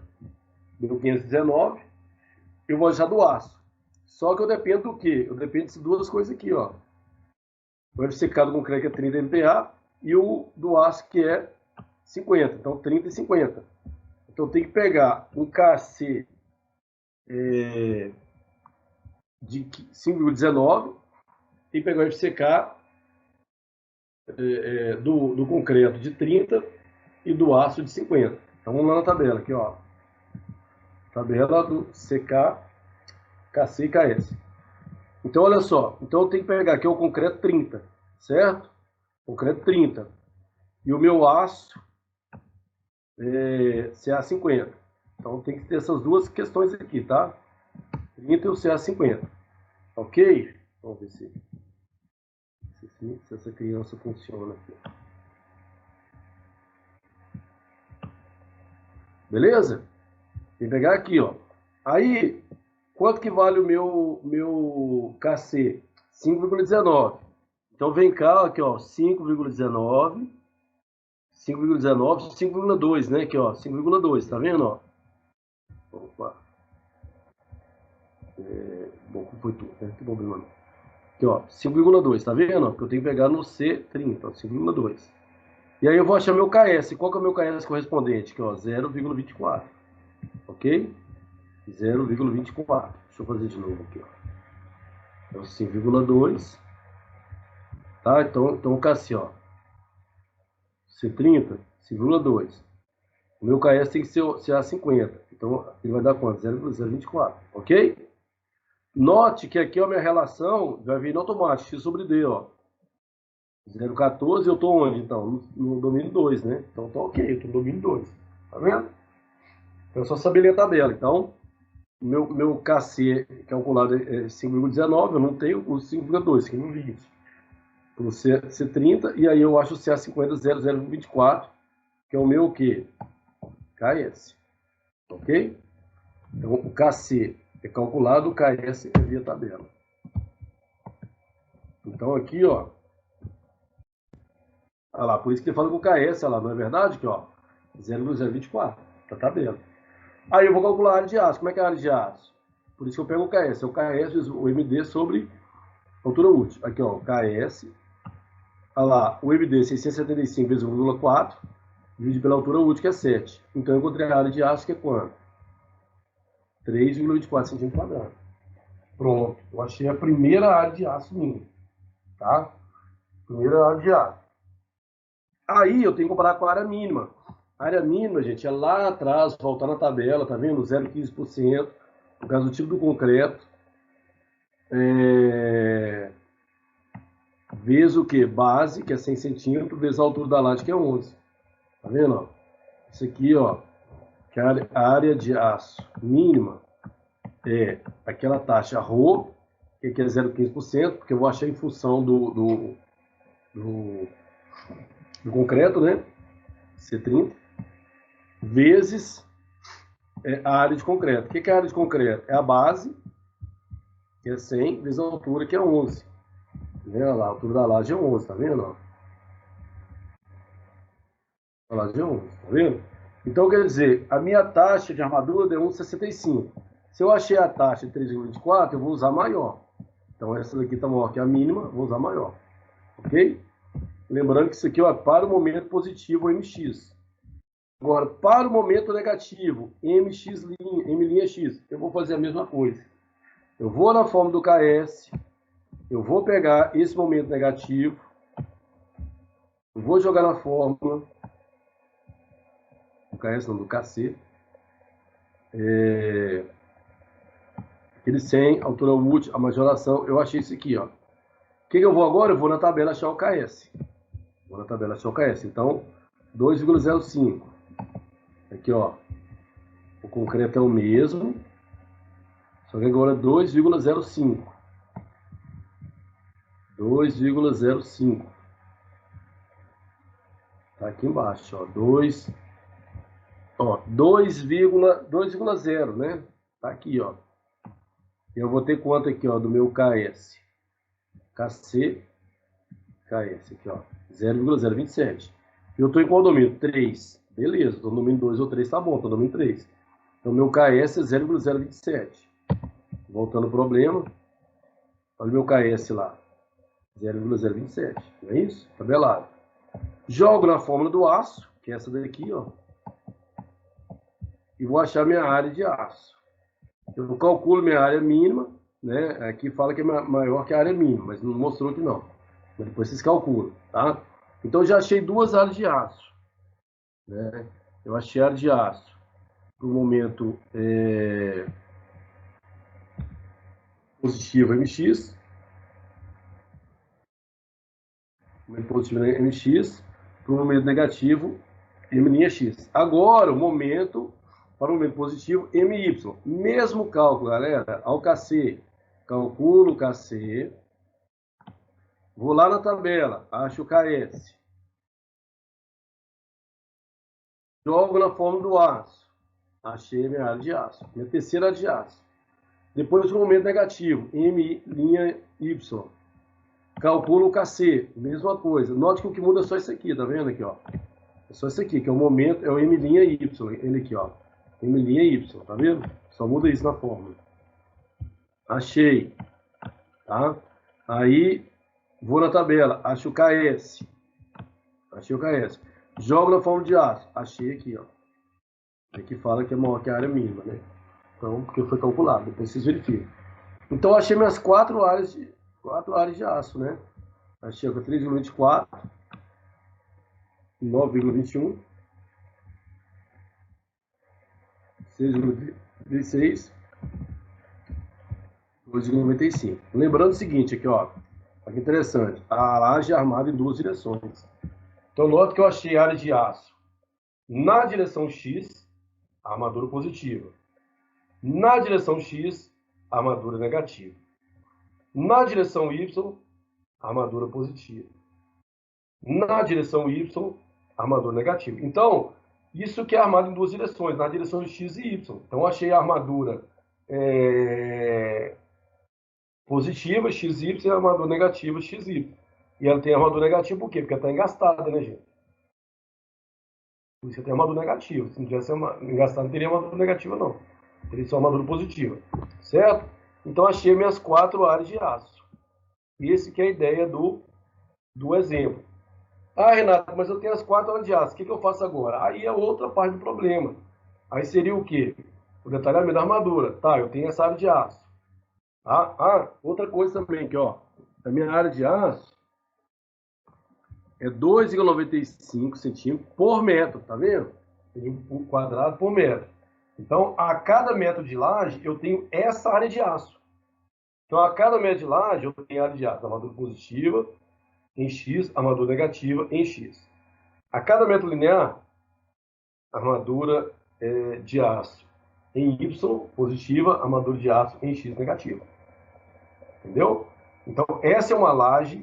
deu 519. Eu vou achar do aço. Só que eu dependo do quê? Eu dependo de duas coisas aqui, ó. O FCK do concreto que é 30 MPa e o do aço que é 50. Então, 30 e 50. Então, eu tenho que pegar um KC de 5,19 e pegar o FCK do concreto de 30 e do aço de 50. Então, vamos lá na tabela aqui, ó. Tabela do CK, KC e KS. Então, olha só. Então, eu tenho que pegar aqui o concreto 30, certo? Concreto 30. E o meu aço CA50. Então, tem que ter essas duas questões aqui, tá? 30 e o CA50. Ok? Vamos ver se essa criança funciona aqui. Beleza? Tem que pegar aqui, ó. Aí, quanto que vale o meu KC? 5,19. Então, vem cá, aqui, ó, 5,19, 5,2, né? Aqui, ó, 5,2, tá vendo, ó? Opa. Bom, foi tudo, né? Que problema não. Aqui, ó, 5,2, tá vendo? Ó, que eu tenho que pegar no C30, ó, 5,2. E aí eu vou achar meu KS. Qual que é o meu KS correspondente? Aqui, ó, 0,24. Ok? 0,24. Deixa eu fazer de novo aqui, ó. É o 5,2. Tá? Então o KC, ó. C30, 5,2. O meu KS tem que ser A50. Então ele vai dar quanto? 0,024. Ok? Note que aqui, ó, a minha relação vai vir no automático, X sobre D, ó. 0,14, eu tô onde, então? No domínio 2, né? Então tá ok, eu tô no domínio 2. Tá vendo? Então é só saber ler a tabela. Então, meu KC calculado é 5,19, eu não tenho o 5,2, que é 1,20. Para o C30, e aí eu acho o CA50 0,024, que é o meu o quê? KS. Ok? Então, o KC é calculado, o KS é via tabela. Então, aqui, ó. Olha lá, por isso que ele fala com o KS, olha lá, não é verdade? Aqui, ó. 0,024, tá tabela. Aí eu vou calcular a área de aço. Como é que é a área de aço? Por isso que eu pego o KS. É o KS vezes o MD sobre altura útil. Aqui, ó, o KS. Olha lá, o MD 675 vezes 1,4, dividido pela altura útil, que é 7. Então eu encontrei a área de aço, que é quanto? 3,24 centímetros quadrados. Pronto, eu achei a primeira área de aço minha. Tá? Primeira área de aço. Aí eu tenho que comparar com a área mínima. A área mínima, gente, é lá atrás, voltar na tabela, tá vendo? 0,15%, no caso do tipo do concreto. Vezes o quê? Base, que é 100 centímetros, vezes a altura da laje, que é 11. Tá vendo? Ó? Isso aqui, ó, que a área de aço mínima é aquela taxa ρ, que aqui é 0,15%, porque eu vou achar em função do concreto, né? C30, vezes a área de concreto. O que é a área de concreto? É a base, que é 100, vezes a altura, que é 11. Olha lá, a altura da laje é 11, tá vendo? A laje é 11, tá vendo? Então, quer dizer, a minha taxa de armadura é 1,65. Se eu achei a taxa de 3,24, eu vou usar maior. Então, essa daqui está maior que a mínima, vou usar maior. Ok? Lembrando que isso aqui é para o momento positivo, MX. Agora, para o momento negativo, M', eu vou fazer a mesma coisa. Eu vou na fórmula do KS, eu vou pegar esse momento negativo, eu vou jogar na fórmula do KS, não, do KC. Aquele 100, altura útil, a majoração, eu achei isso aqui, ó. O que eu vou agora? Eu vou na tabela achar o KS. Vou na tabela achar o KS. Então, 2,05. Aqui, ó. O concreto é o mesmo, só que agora é 2,05. 2,05. Tá aqui embaixo, ó. 2,0, né? Tá aqui, ó. Eu vou ter quanto aqui, ó, do meu KS? KS aqui, ó. 0,027. Eu tô em qual domínio? 3. Beleza, tô no domínio 2 ou 3, tá bom, tô no domínio 3. Então, meu KS é 0,027. Voltando ao problema. Olha o meu KS lá. 0,027. Não é isso? Tabelado. Jogo na fórmula do aço, que é essa daqui, ó. E vou achar minha área de aço. Eu calculo minha área mínima, né? Aqui fala que é maior que a área mínima, mas não mostrou que não. Mas depois vocês calculam, tá? Então, eu já achei duas áreas de aço, né? Eu achei a área de aço para o momento positivo MX, momento positivo MX, para o momento negativo M'X. Agora, o momento, para o momento positivo, MY. Mesmo cálculo, galera, ao KC. Calculo o KC. Vou lá na tabela, acho o KS. Jogo na fórmula do aço. Achei minha área de aço. Minha terceira área de aço. Depois o momento negativo, M'Y. Calculo o KC, mesma coisa. Note que o que muda é só isso aqui, tá vendo aqui, ó? É só isso aqui, que é o momento, é o M'Y. Ele aqui, ó. M'Y, tá vendo? Só muda isso na fórmula. Achei. Tá? Aí, vou na tabela, acho o KS. Achei o KS. Jogo na fórmula de aço. Achei aqui, ó. Aqui fala que é maior que a área mínima, né? Então, porque foi calculado. Depois vocês verificam. Então, achei minhas quatro áreas de aço, né? Achei com 3,24, 9,21, 6,36, 2,95. Lembrando o seguinte aqui, ó. Olha que interessante. A laje é armada em duas direções. Então, nota que eu achei a área de aço na direção X, armadura positiva. Na direção X, armadura negativa. Na direção Y, armadura positiva. Na direção Y, armadura negativa. Então, isso que é armado em duas direções, na direção X e Y. Então, eu achei a armadura positiva, XY, e a armadura negativa, XY. E ela tem armadura negativa por quê? Porque ela está engastada, né, gente? Por isso que tem armadura negativa. Se não tivesse engastada, não teria armadura negativa, não. Teria só armadura positiva. Certo? Então, achei minhas quatro áreas de aço. Esse que é a ideia do exemplo. Ah, Renato, mas eu tenho as quatro áreas de aço. O que eu faço agora? Aí é outra parte do problema. Aí seria o quê? O detalhamento da armadura. Tá, eu tenho essa área de aço. Outra coisa também aqui, ó. A minha área de aço é 2,95 centímetros por metro, tá vendo? quadrado por metro. Então, a cada metro de laje, eu tenho essa área de aço. Então, a cada metro de laje, eu tenho área de aço, armadura positiva em X, armadura negativa em X. A cada metro linear, armadura de aço em Y positiva, armadura de aço em X negativa. Entendeu? Então, essa é uma laje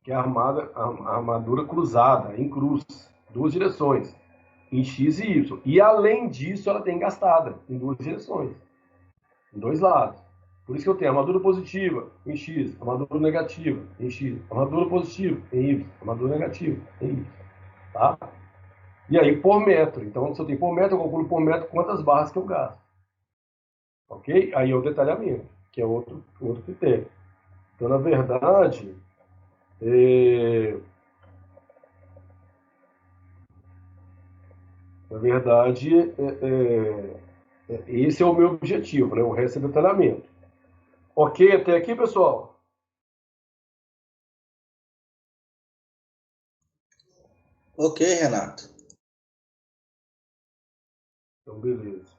que é a armadura cruzada, em cruz, duas direções, em X e Y. E, além disso, ela tem engastada em duas direções, em dois lados. Por isso que eu tenho armadura positiva em X, armadura negativa em X, armadura positiva em Y, armadura negativa em Y. Tá? E aí, por metro. Então, se eu tenho por metro, eu calculo por metro quantas barras que eu gasto. Ok? Aí é o detalhamento, que é outro critério. Então, na verdade, esse é o meu objetivo, né? O resto é detalhamento. Ok até aqui, pessoal? Ok, Renato. Então, beleza.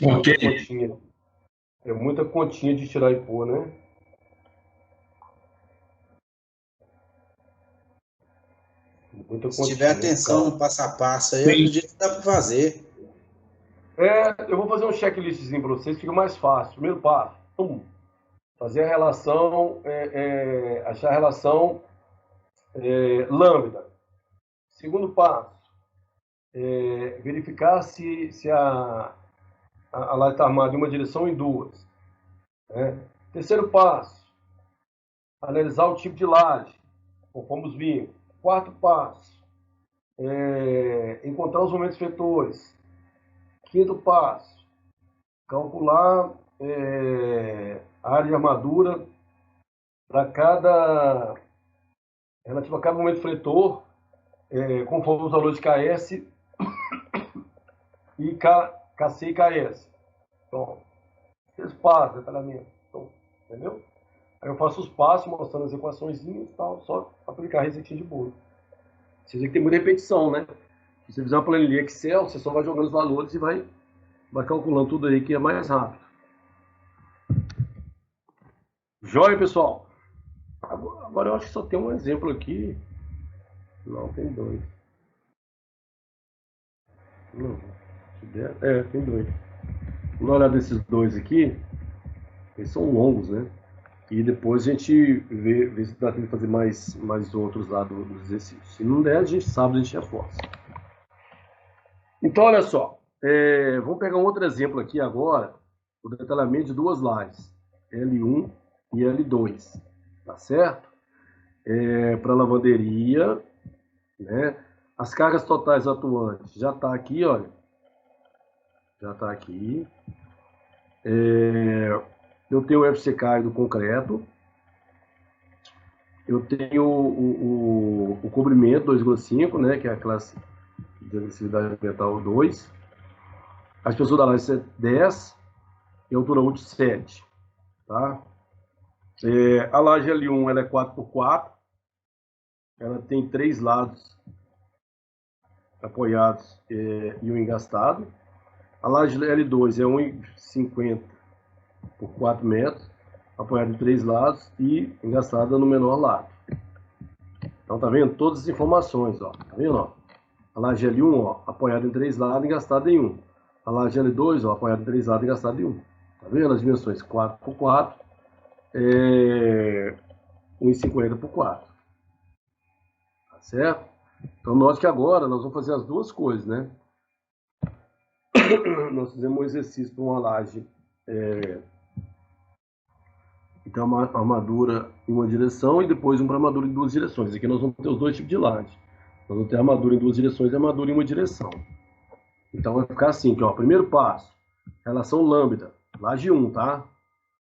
Ok. É muita continha de tirar e pôr, né? Muita Se tiver continha, atenção calma. no passo a passo aí, eu acredito que dá para fazer. Eu vou fazer um checklistzinho para vocês, fica mais fácil. Primeiro passo, fazer a relação, achar a relação lambda. Segundo passo, verificar se a laje está armada em uma direção ou em duas. Né? Terceiro passo, analisar o tipo de laje, conforme os vimos. Quarto passo, encontrar os momentos vetores. Quinto passo, calcular a área de armadura para relativo a cada momento fletor, conforme os valores de KS e KC e KS. Então, esses passos, detalhamento. Então, entendeu? Aí eu faço os passos, mostrando as equações e tal, só aplicar a receitinha de bolo. Você vê que tem muita repetição, né? Se você fizer uma planilha Excel, você só vai jogando os valores e vai calculando tudo aí que é mais rápido. Joia, pessoal? Agora eu acho que só tem um exemplo aqui. Não, tem dois. Não, tem dois. Vamos dar uma olhada nesses dois aqui. Eles são longos, né? E depois a gente vê se dá tempo de fazer mais outros lá dos exercícios. Se não der, a gente sabe, a gente reforça. Então, olha só. Vamos pegar um outro exemplo aqui agora. O detalhamento de duas lajes. L1 e L2. Tá certo? Para lavanderia, né? As cargas totais atuantes já está aqui, olha. Já está aqui. Eu tenho o FCK do concreto. Eu tenho o cobrimento 2,5, né? Que é a classe de agressividade ambiental 2. A espessura da laje é 10 e a altura útil 7. Tá? A laje L1 ela é 4x4. Ela tem 3 lados apoiados e um engastado. A laje L2 é 1,50 por 4 metros, apoiada em 3 lados e engastada no menor lado. Então, tá vendo? Todas as informações, ó. Tá vendo, ó? A laje L1, ó, apoiada em 3 lados e engastada em 1. A laje L2, ó, apoiada em 3 lados e engastada em 1. Tá vendo? As dimensões 4 por 4, 1,50 por 4. Tá certo? Então, note que agora nós vamos fazer as duas coisas, né? Nós fizemos um exercício para uma laje que tem uma armadura em uma direção e depois um para armadura em duas direções. Aqui nós vamos ter os dois tipos de laje. Nós vamos ter armadura em duas direções e armadura em uma direção. Então vai ficar assim, ó, primeiro passo, relação lambda, laje 1, tá?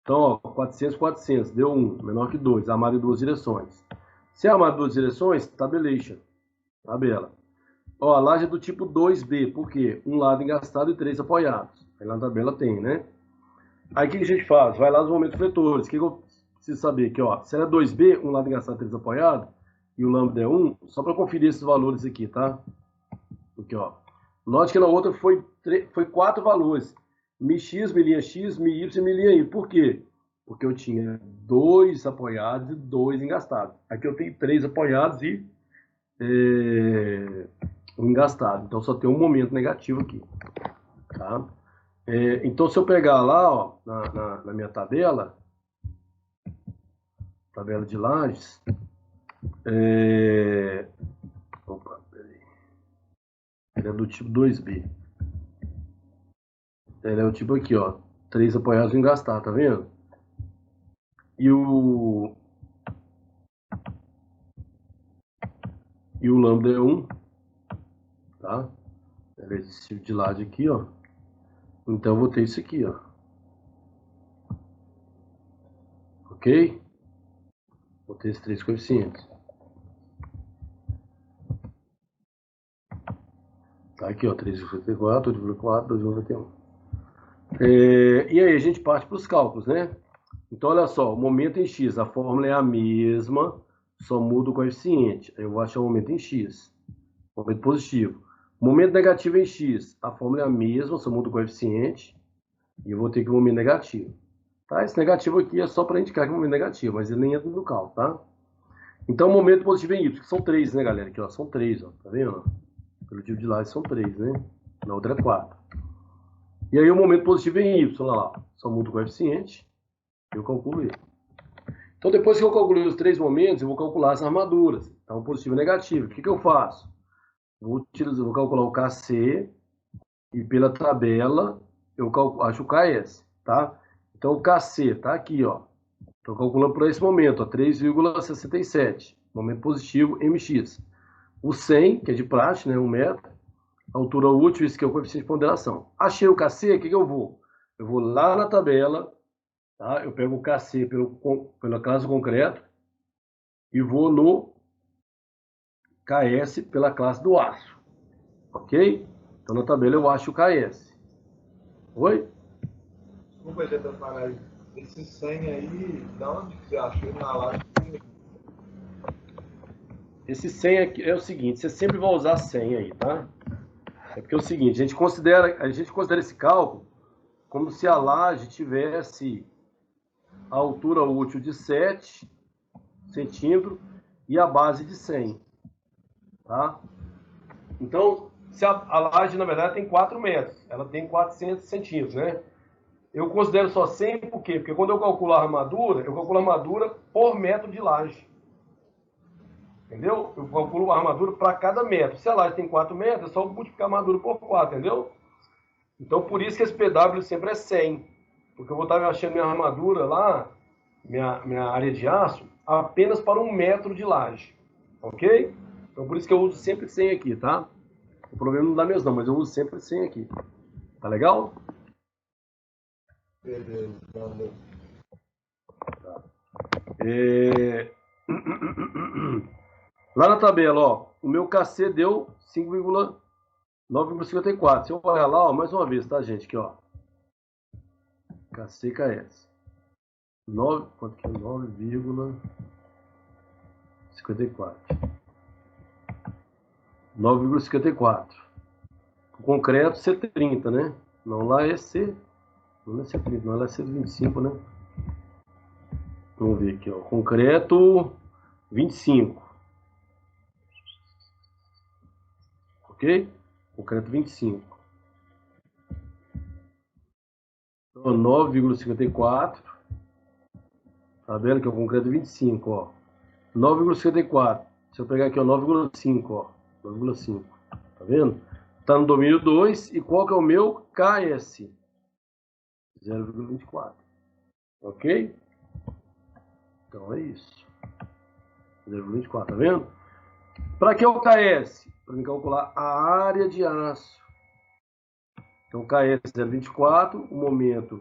Então, ó, 400, 400, deu 1, menor que 2, armado em duas direções. Se é armado em duas direções, tabelation, tabela. Ó, a laje é do tipo 2B, por quê? Um lado engastado e 3 apoiados. Aí lá na tabela tem, né? Aí o que a gente faz? Vai lá nos momentos fletores. O que eu preciso saber aqui, ó? Se ela é 2B, um lado engastado e 3 apoiados, e o lambda é 1, só para conferir esses valores aqui, tá? Aqui, ó. Note que na outra foi 4 valores. MX, milinha X, MY e milinha Y. Por quê? Porque eu tinha 2 apoiados e 2 engastados. Aqui eu tenho 3 apoiados e um engastado. Então só tem um momento negativo aqui. Tá? Então se eu pegar lá, ó, na minha tabela de lajes, opa, peraí. Ele é do tipo 2B. Ele é o tipo aqui, ó, 3 apoiados e engastados, tá vendo? E o lambda é 1, tá? Ele é esse tipo de laje aqui, ó. Então eu vou ter isso aqui, ó. Ok? Vou ter esses 3 coeficientes. Tá aqui, ó, 3,54, 8,4, 2,91. E aí a gente parte para os cálculos, né? Então olha só, o momento em x, a fórmula é a mesma, só muda o coeficiente. Aí eu vou achar o momento em x, momento positivo. Momento negativo em x, a fórmula é a mesma, só muda o coeficiente. E eu vou ter que o momento negativo. Tá? Esse negativo aqui é só para indicar que é o momento negativo, mas ele nem entra no cálculo, tá? Então, momento positivo em y, que são 3, né, galera? Aqui, ó, são 3, ó, tá vendo? Pelo tipo de laje são 3, né? Na outra é 4. E aí o momento positivo em y, olha lá, só muda o coeficiente, eu calculo ele. Então, depois que eu calculei os 3 momentos, eu vou calcular as armaduras. Então, positivo e negativo. O que eu faço? Vou calcular o KC e pela tabela eu acho o KS, tá? Então, o KC tá aqui, ó. Estou calculando por esse momento, ó, 3,67. Momento positivo, MX. O 100, que é de praxe, né, 1 metro. Altura útil, isso que é o coeficiente de ponderação. Achei o KC, o que eu vou? Eu vou lá na tabela, tá? Eu pego o KC pela classe do concreto e vou no KS pela classe do aço. Ok? Então na tabela eu acho o KS. Oi? Desculpa, gente, atrapalhar. Esse 100 aí, da onde que você achou na laje? Esse 100 aqui é o seguinte, você sempre vai usar 100 aí, tá? É porque é o seguinte, a gente considera esse cálculo como se a laje tivesse a altura útil de 7 centímetros e a base de 100, tá? Então, se a laje, na verdade, tem 4 metros, ela tem 400 centímetros, né? Eu considero só 100 por quê? Porque quando eu calculo a armadura, eu calculo a armadura por metro de laje. Entendeu? Eu calculo a armadura para cada metro. Se a laje tem 4 metros, é só multiplicar a armadura por 4, entendeu? Então, por isso que esse PW sempre é 100. Porque eu vou estar achando minha armadura lá, minha área de aço, apenas para 1 metro de laje. Ok? Então, por isso que eu uso sempre 100 aqui, tá? O problema não dá mesmo não, mas eu uso sempre 100 aqui. Tá legal? Beleza, valeu. Tá. Lá na tabela, ó, o meu KC deu 9,54. Se eu olhar lá, ó, mais uma vez, tá, gente? Aqui, ó. KC e KS. 9,54. 9,54. O concreto C30, né? Não lá é C. Não é C30, não, lá é C25, né? Vamos ver aqui, ó. Concreto 25. Ok? Concreto 25. Então, 9,54. Tá vendo que é o concreto 25, ó. 9,54. Se eu pegar aqui, ó, 9,5, ó. 9,5. Tá vendo? Tá no domínio 2. E qual que é o meu? KS. 0,24. Ok? Então é isso. 0,24, tá vendo? Para que o KS? Para me calcular a área de aço. Então, KS 0,24, o momento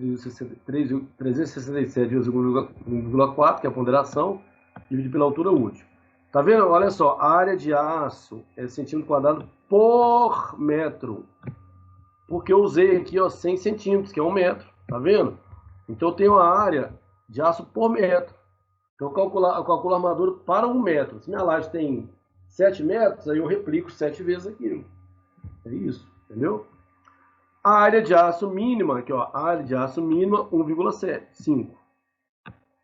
367,1,4, que é a ponderação, dividido pela altura útil. Tá vendo? Olha só, a área de aço é centímetro quadrado por metro. Porque eu usei aqui, ó, 100 centímetros, que é 1 metro. Tá vendo? Então, eu tenho a área de aço por metro. Então eu calculo a armadura para 1 metro. Se minha laje tem 7 metros, aí eu replico 7 vezes aquilo. É isso, entendeu? A área de aço mínima, aqui ó, a área de aço mínima 1,5.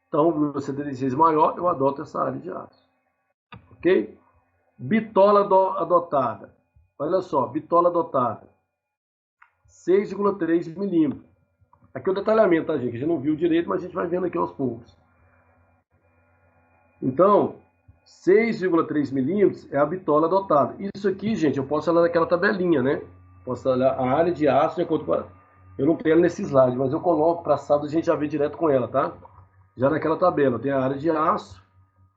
Então, 1,76 maior, eu adoto essa área de aço. Ok? Bitola adotada. Olha só, bitola adotada. 6,3 milímetros. Aqui é o detalhamento, tá, gente? A gente não viu direito, mas a gente vai vendo aqui aos poucos. Então, 6,3 milímetros é a bitola adotada. Isso aqui, gente, eu posso olhar naquela tabelinha, né? Posso olhar a área de aço de acordo com a... Eu não tenho ela nesse slide, mas eu coloco para sábado a gente já vê direto com ela, tá? Já naquela tabela, tem a área de aço,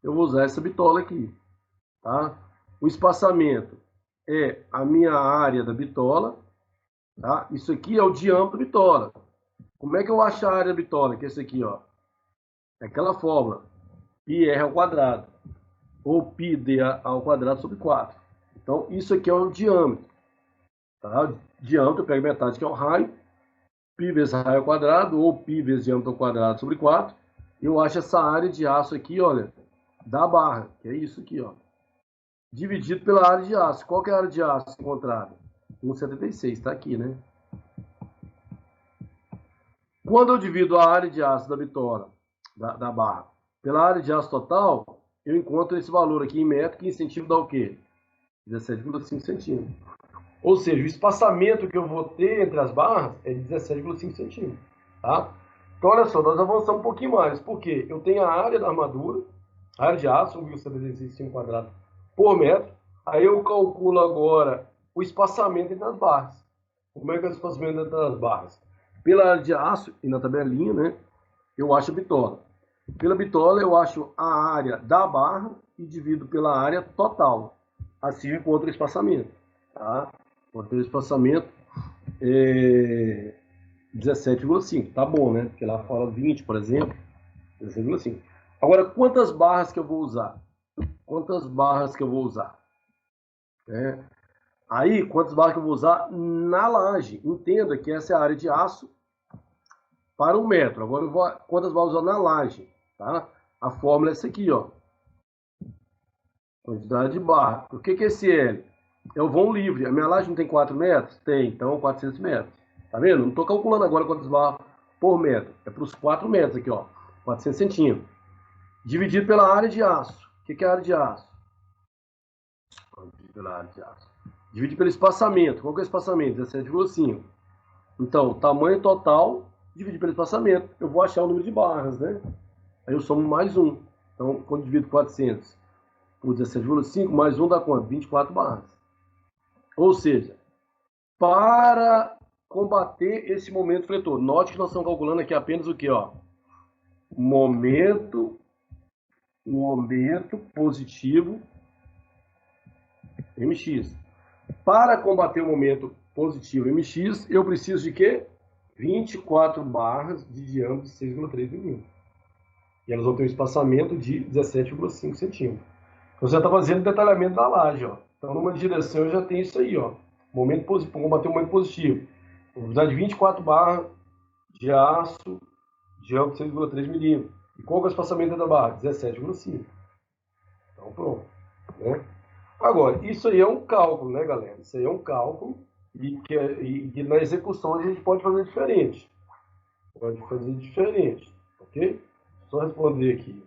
eu vou usar essa bitola aqui, tá? O espaçamento é a minha área da bitola, tá? Isso aqui é o diâmetro da bitola. Como é que eu acho a área da bitola? Que é esse aqui, ó. É aquela fórmula, πr ao quadrado, ou πd ao quadrado sobre 4. Então, isso aqui é o diâmetro, tá? O diâmetro, eu pego metade, que é o raio, π vezes raio ao quadrado, ou π vezes diâmetro ao quadrado sobre 4. Eu acho essa área de aço aqui, olha, da barra, que é isso aqui, ó. Dividido pela área de aço. Qual que é a área de aço encontrada? 1,76, tá aqui, né? Quando eu divido a área de aço da bitola, da barra, pela área de aço total, eu encontro esse valor aqui em metro, que em centímetro dá o quê? 17,5 centímetros. Ou seja, o espaçamento que eu vou ter entre as barras é de 17,5 centímetros, tá? Então, olha só, nós avançamos um pouquinho mais. Por quê? Eu tenho a área da armadura, a área de aço, 1,75 quadrado por metro. Aí eu calculo agora o espaçamento entre as barras. Como é que é o espaçamento entre as barras? Pela área de aço, e na tabelinha, né, eu acho a bitola. Pela bitola, eu acho a área da barra e divido pela área total. Assim eu encontro o espaçamento. Tá? Encontrei o espaçamento 17,5. Tá bom, né? Porque lá fala 20, por exemplo. 17,5. Agora, quantas barras que eu vou usar? Quantas barras que eu vou usar? Aí, quantas barras que eu vou usar na laje? Entenda que essa é a área de aço para 1 metro. Agora, eu vou, quantas barras eu vou usar na laje? Tá? A fórmula é essa aqui, ó. Quantidade de barra. O que é esse L? É o vão livre. A minha laje não tem 4 metros? Tem, então 400 metros. Tá vendo? Não estou calculando agora quantas barras por metro. É para os 4 metros aqui, ó. 400 centímetros. Dividido pela área de aço. O que é a área de aço? Dividido pela área de aço. Dividido pelo espaçamento. Qual que é o espaçamento? 17,5. Então, tamanho total dividido pelo espaçamento. Eu vou achar o número de barras, né? Aí eu somo mais 1. Então, quando divido 400 por 17,5, mais 1 dá quanto? 24 barras. Ou seja, para combater esse momento fletor, note que nós estamos calculando aqui apenas o que, ó? Momento positivo mx. Para combater o momento positivo mx, eu preciso de quê? 24 barras de diâmetro de 6,3 milímetros. E elas vão ter um espaçamento de 17,5 centímetros. Então, você já está fazendo o detalhamento da laje, ó. Então, numa direção eu já tenho isso aí, ó. Momento positivo, para combater o momento positivo. Vou precisar de 24 barras de aço, diâmetro de 6,3 milímetros. E qual é o espaçamento da barra? 17,5. Então, pronto. Né? Agora, isso aí é um cálculo, né, galera? Isso aí é um cálculo e que na execução a gente pode fazer diferente. Pode fazer diferente, ok? Só responder aqui.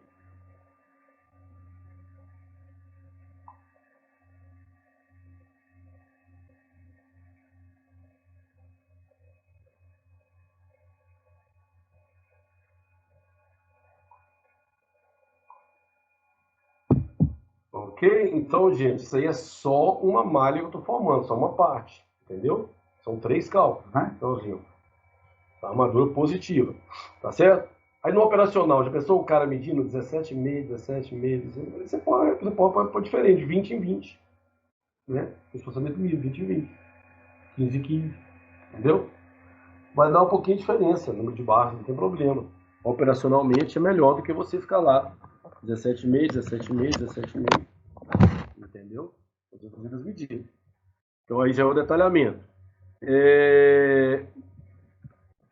Ok? Então, gente, isso aí é só uma malha que eu estou formando, só uma parte, entendeu? São 3 cálculos, né? Então, assim, a armadura positiva, tá certo? Aí no operacional, já pensou o cara medindo 17,5, 17,5, você pode diferente, de 20 em 20, né? Espaçamento mínimo, 20 em 20, 15 em 15, entendeu? Vai dar um pouquinho de diferença, número de barras, não tem problema. Operacionalmente é melhor do que você ficar lá 17,5, 17,5, 17,5, entendeu? Você fazer as medidas. Então aí já é o detalhamento.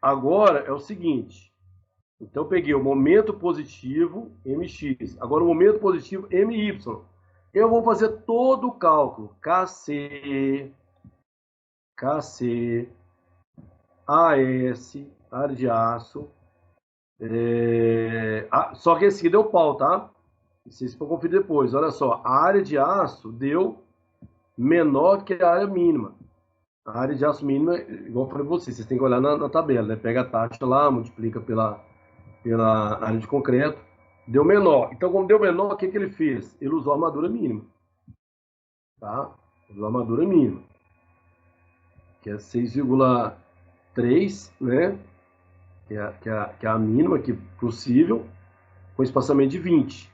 Agora é o seguinte, Então, eu peguei o momento positivo, mx. Agora, o momento positivo, my. Eu vou fazer todo o cálculo. KC, AS, área de aço. Só que esse aqui deu pau, tá? Vocês vão conferir depois. Olha só, a área de aço deu menor que a área mínima. A área de aço mínima, igual eu falei pra vocês têm que olhar na tabela, né? Pega a taxa lá, multiplica pela área de concreto, deu menor. Então, como deu menor, o que ele fez? Ele usou a armadura mínima. Tá? Usou a armadura mínima, que é 6,3, né? Que é a mínima que possível, com espaçamento de 20.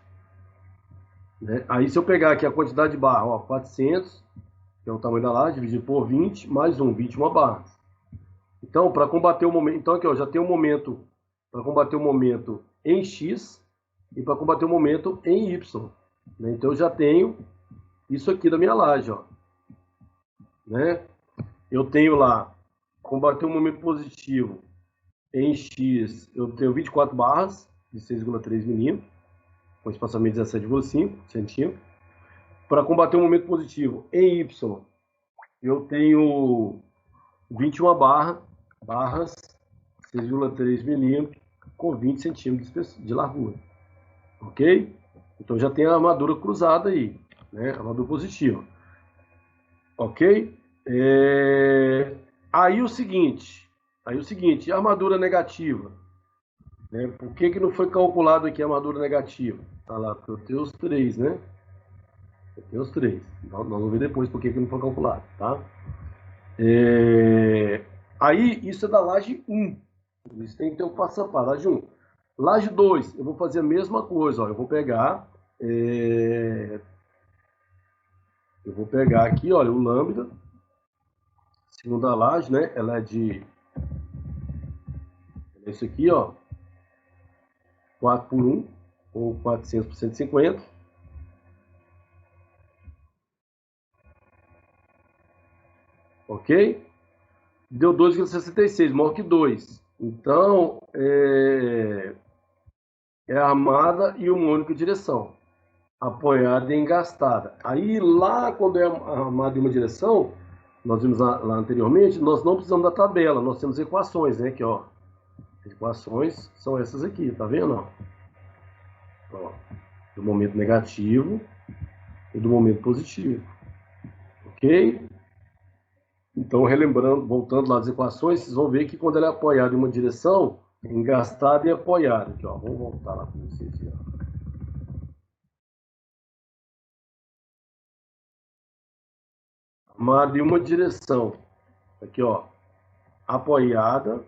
Né? Aí, se eu pegar aqui a quantidade de barra, ó, 400, que é o tamanho da laje, dividido por 20, mais 21 barras. Então, para combater o momento... Então, aqui, ó, já tem um momento para combater o momento em X e para combater o momento em Y. Né? Então, eu já tenho isso aqui da minha laje, ó. Né? Eu tenho lá, combater o momento positivo em X, eu tenho 24 barras de 6,3 milímetros, com espaçamento de 17,5 centímetros. Para combater o momento positivo em Y, eu tenho 21 barras, 6,3 milímetros, com 20 centímetros de largura. Ok? Então já tem a armadura cruzada aí, né? Armadura positiva. Ok? Aí o seguinte, a armadura negativa. Né? Por que não foi calculado aqui a armadura negativa? Tá lá, porque eu tenho os 3, né? Eu tenho os 3. Nós vamos ver depois por que não foi calculado, tá? Aí, isso é da laje 1. Isso tem que ter o passo a passo. Laje 1. Laje 2, eu vou fazer a mesma coisa. Ó. Eu vou pegar aqui, olha, o lambda. Segunda laje, né? Ela é de... É isso aqui, ó. 4 por 1, ou 400 por 150. Ok? Deu 2,66, maior que 2. Então, é armada e uma única direção. Apoiada e engastada. Aí, lá, quando é armada em uma direção, nós vimos lá anteriormente, nós não precisamos da tabela, nós temos equações, né? Aqui, ó. As equações são essas aqui, tá vendo? Ó, do momento negativo e do momento positivo. Ok? Então, relembrando, voltando lá às equações, vocês vão ver que quando ela é apoiada em uma direção, engastada e apoiada. Aqui, ó, vamos voltar lá para vocês. Aqui, ó. Armada em uma direção. Aqui, ó, apoiada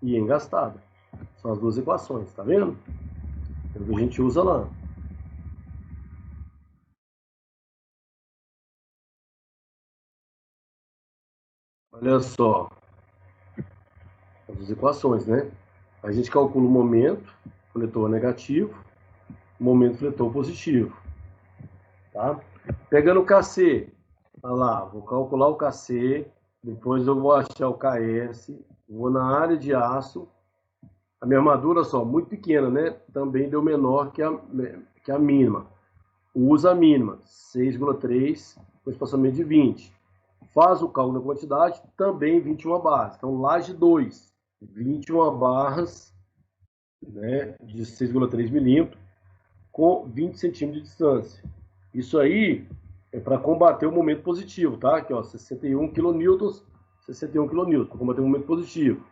e engastada. São as duas equações, tá vendo? É o que a gente usa lá. Olha só. As duas equações, né? A gente calcula o momento, fletor negativo, momento fletor positivo. Tá? Pegando o KC, olha lá, vou calcular o KC, depois eu vou achar o KS, vou na área de aço. A minha armadura, só, muito pequena, né? Também deu menor que a mínima. Usa a mínima, 6,3, com espaçamento de 20. Faz o cálculo da quantidade, também 21 barras. Então, laje 2, 21 barras, né, de 6,3 milímetros, com 20 centímetros de distância. Isso aí é para combater o momento positivo, tá? Aqui, ó, 61 kN, 61 kN, para combater o momento positivo.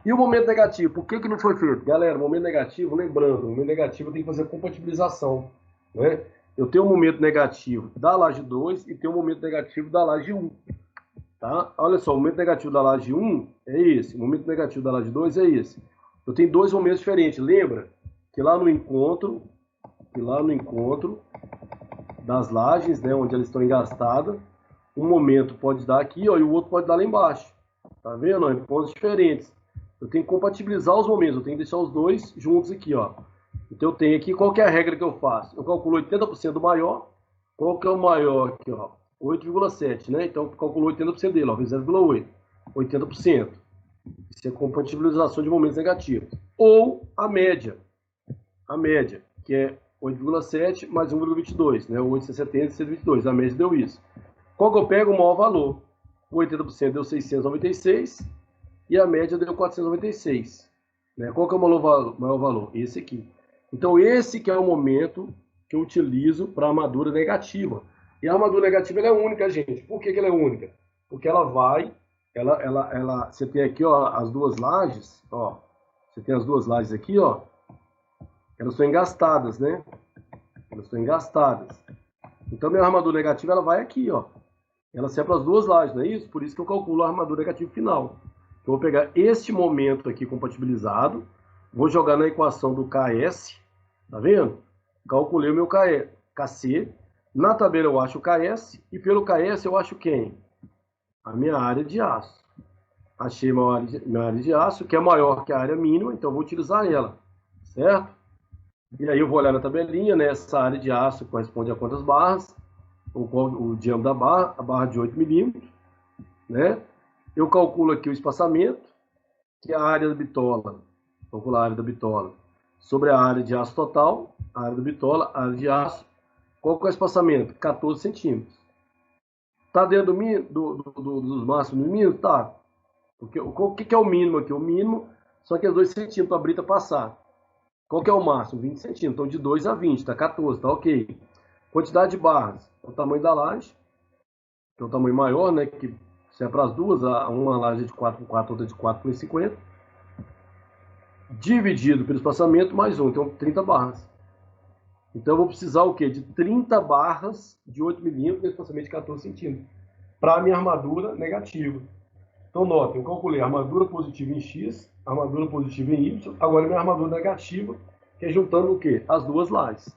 E o momento negativo, por que não foi feito? Galera, o momento negativo, lembrando, o momento negativo tem que fazer a compatibilização, né? Eu tenho um momento negativo da laje 2 e tenho um momento negativo da laje 1. Tá? Olha só, o momento negativo da laje 1 é esse, o momento negativo da laje 2 é esse. Eu tenho dois momentos diferentes, lembra? Que lá no encontro das lajes, né, onde elas estão engastadas, um momento pode dar aqui, ó, e o outro pode dar lá embaixo. Tá vendo? Em pontos diferentes. Eu tenho que compatibilizar os momentos, eu tenho que deixar os dois juntos aqui, ó. Então eu tenho aqui, qual que é a regra que eu faço? Eu calculo 80% do maior, qual que é o maior aqui, ó? 8,7, né? Então eu calculo 80% dele, ó, 0,8. 80%. Isso é compatibilização de momentos negativos. Ou a média, que é 8,7 mais 1,22, né? 870 e 122, a média deu isso. Qual que eu pego? O maior valor. O 80% deu 696 e a média deu 496. Né? Qual que é o maior valor? Esse aqui. Então, esse que é o momento que eu utilizo para armadura negativa. E a armadura negativa ela é única, gente. Por que ela é única? Porque ela vai, você tem aqui, ó, as duas lajes, ó. Você tem as duas lajes aqui, ó. Elas estão engastadas, né? Elas estão engastadas. Então, minha armadura negativa ela vai aqui, ó. Ela serve para as duas lajes, não é isso? Por isso que eu calculo a armadura negativa final. Eu vou pegar este momento aqui compatibilizado, vou jogar na equação do KS, tá vendo? Calculei o meu KC. Na tabela eu acho o KS, e pelo KS eu acho quem? A minha área de aço. Achei minha área de aço, que é maior que a área mínima, então eu vou utilizar ela, certo? E aí eu vou olhar na tabelinha, né? Essa área de aço corresponde a quantas barras? O diâmetro da barra, a barra de 8 milímetros, né? Eu calculo aqui o espaçamento, que é a área da bitola, calcular a área da bitola, sobre a área de aço total, a área da bitola, a área de aço. Qual que é o espaçamento? 14 centímetros. Está dentro dos máximos e mínimos? Tá. Porque, o que é o mínimo aqui? O mínimo são aqueles 2 centímetros para a brita passar. Qual que é o máximo? 20 centímetros. Então, de 2 a 20, está 14, tá ok. Quantidade de barras, o tamanho da laje, que é o tamanho maior, né? Que serve para as duas, uma laje de 4x4, outra de 4x50. Dividido pelo espaçamento, mais 1, então 30 barras. Então eu vou precisar o quê? De 30 barras de 8 milímetros, espaçamento de 14 centímetros, para a minha armadura negativa. Então notem, eu calculei a armadura positiva em X, a armadura positiva em Y, agora minha armadura negativa, que é juntando o quê? As duas lajes.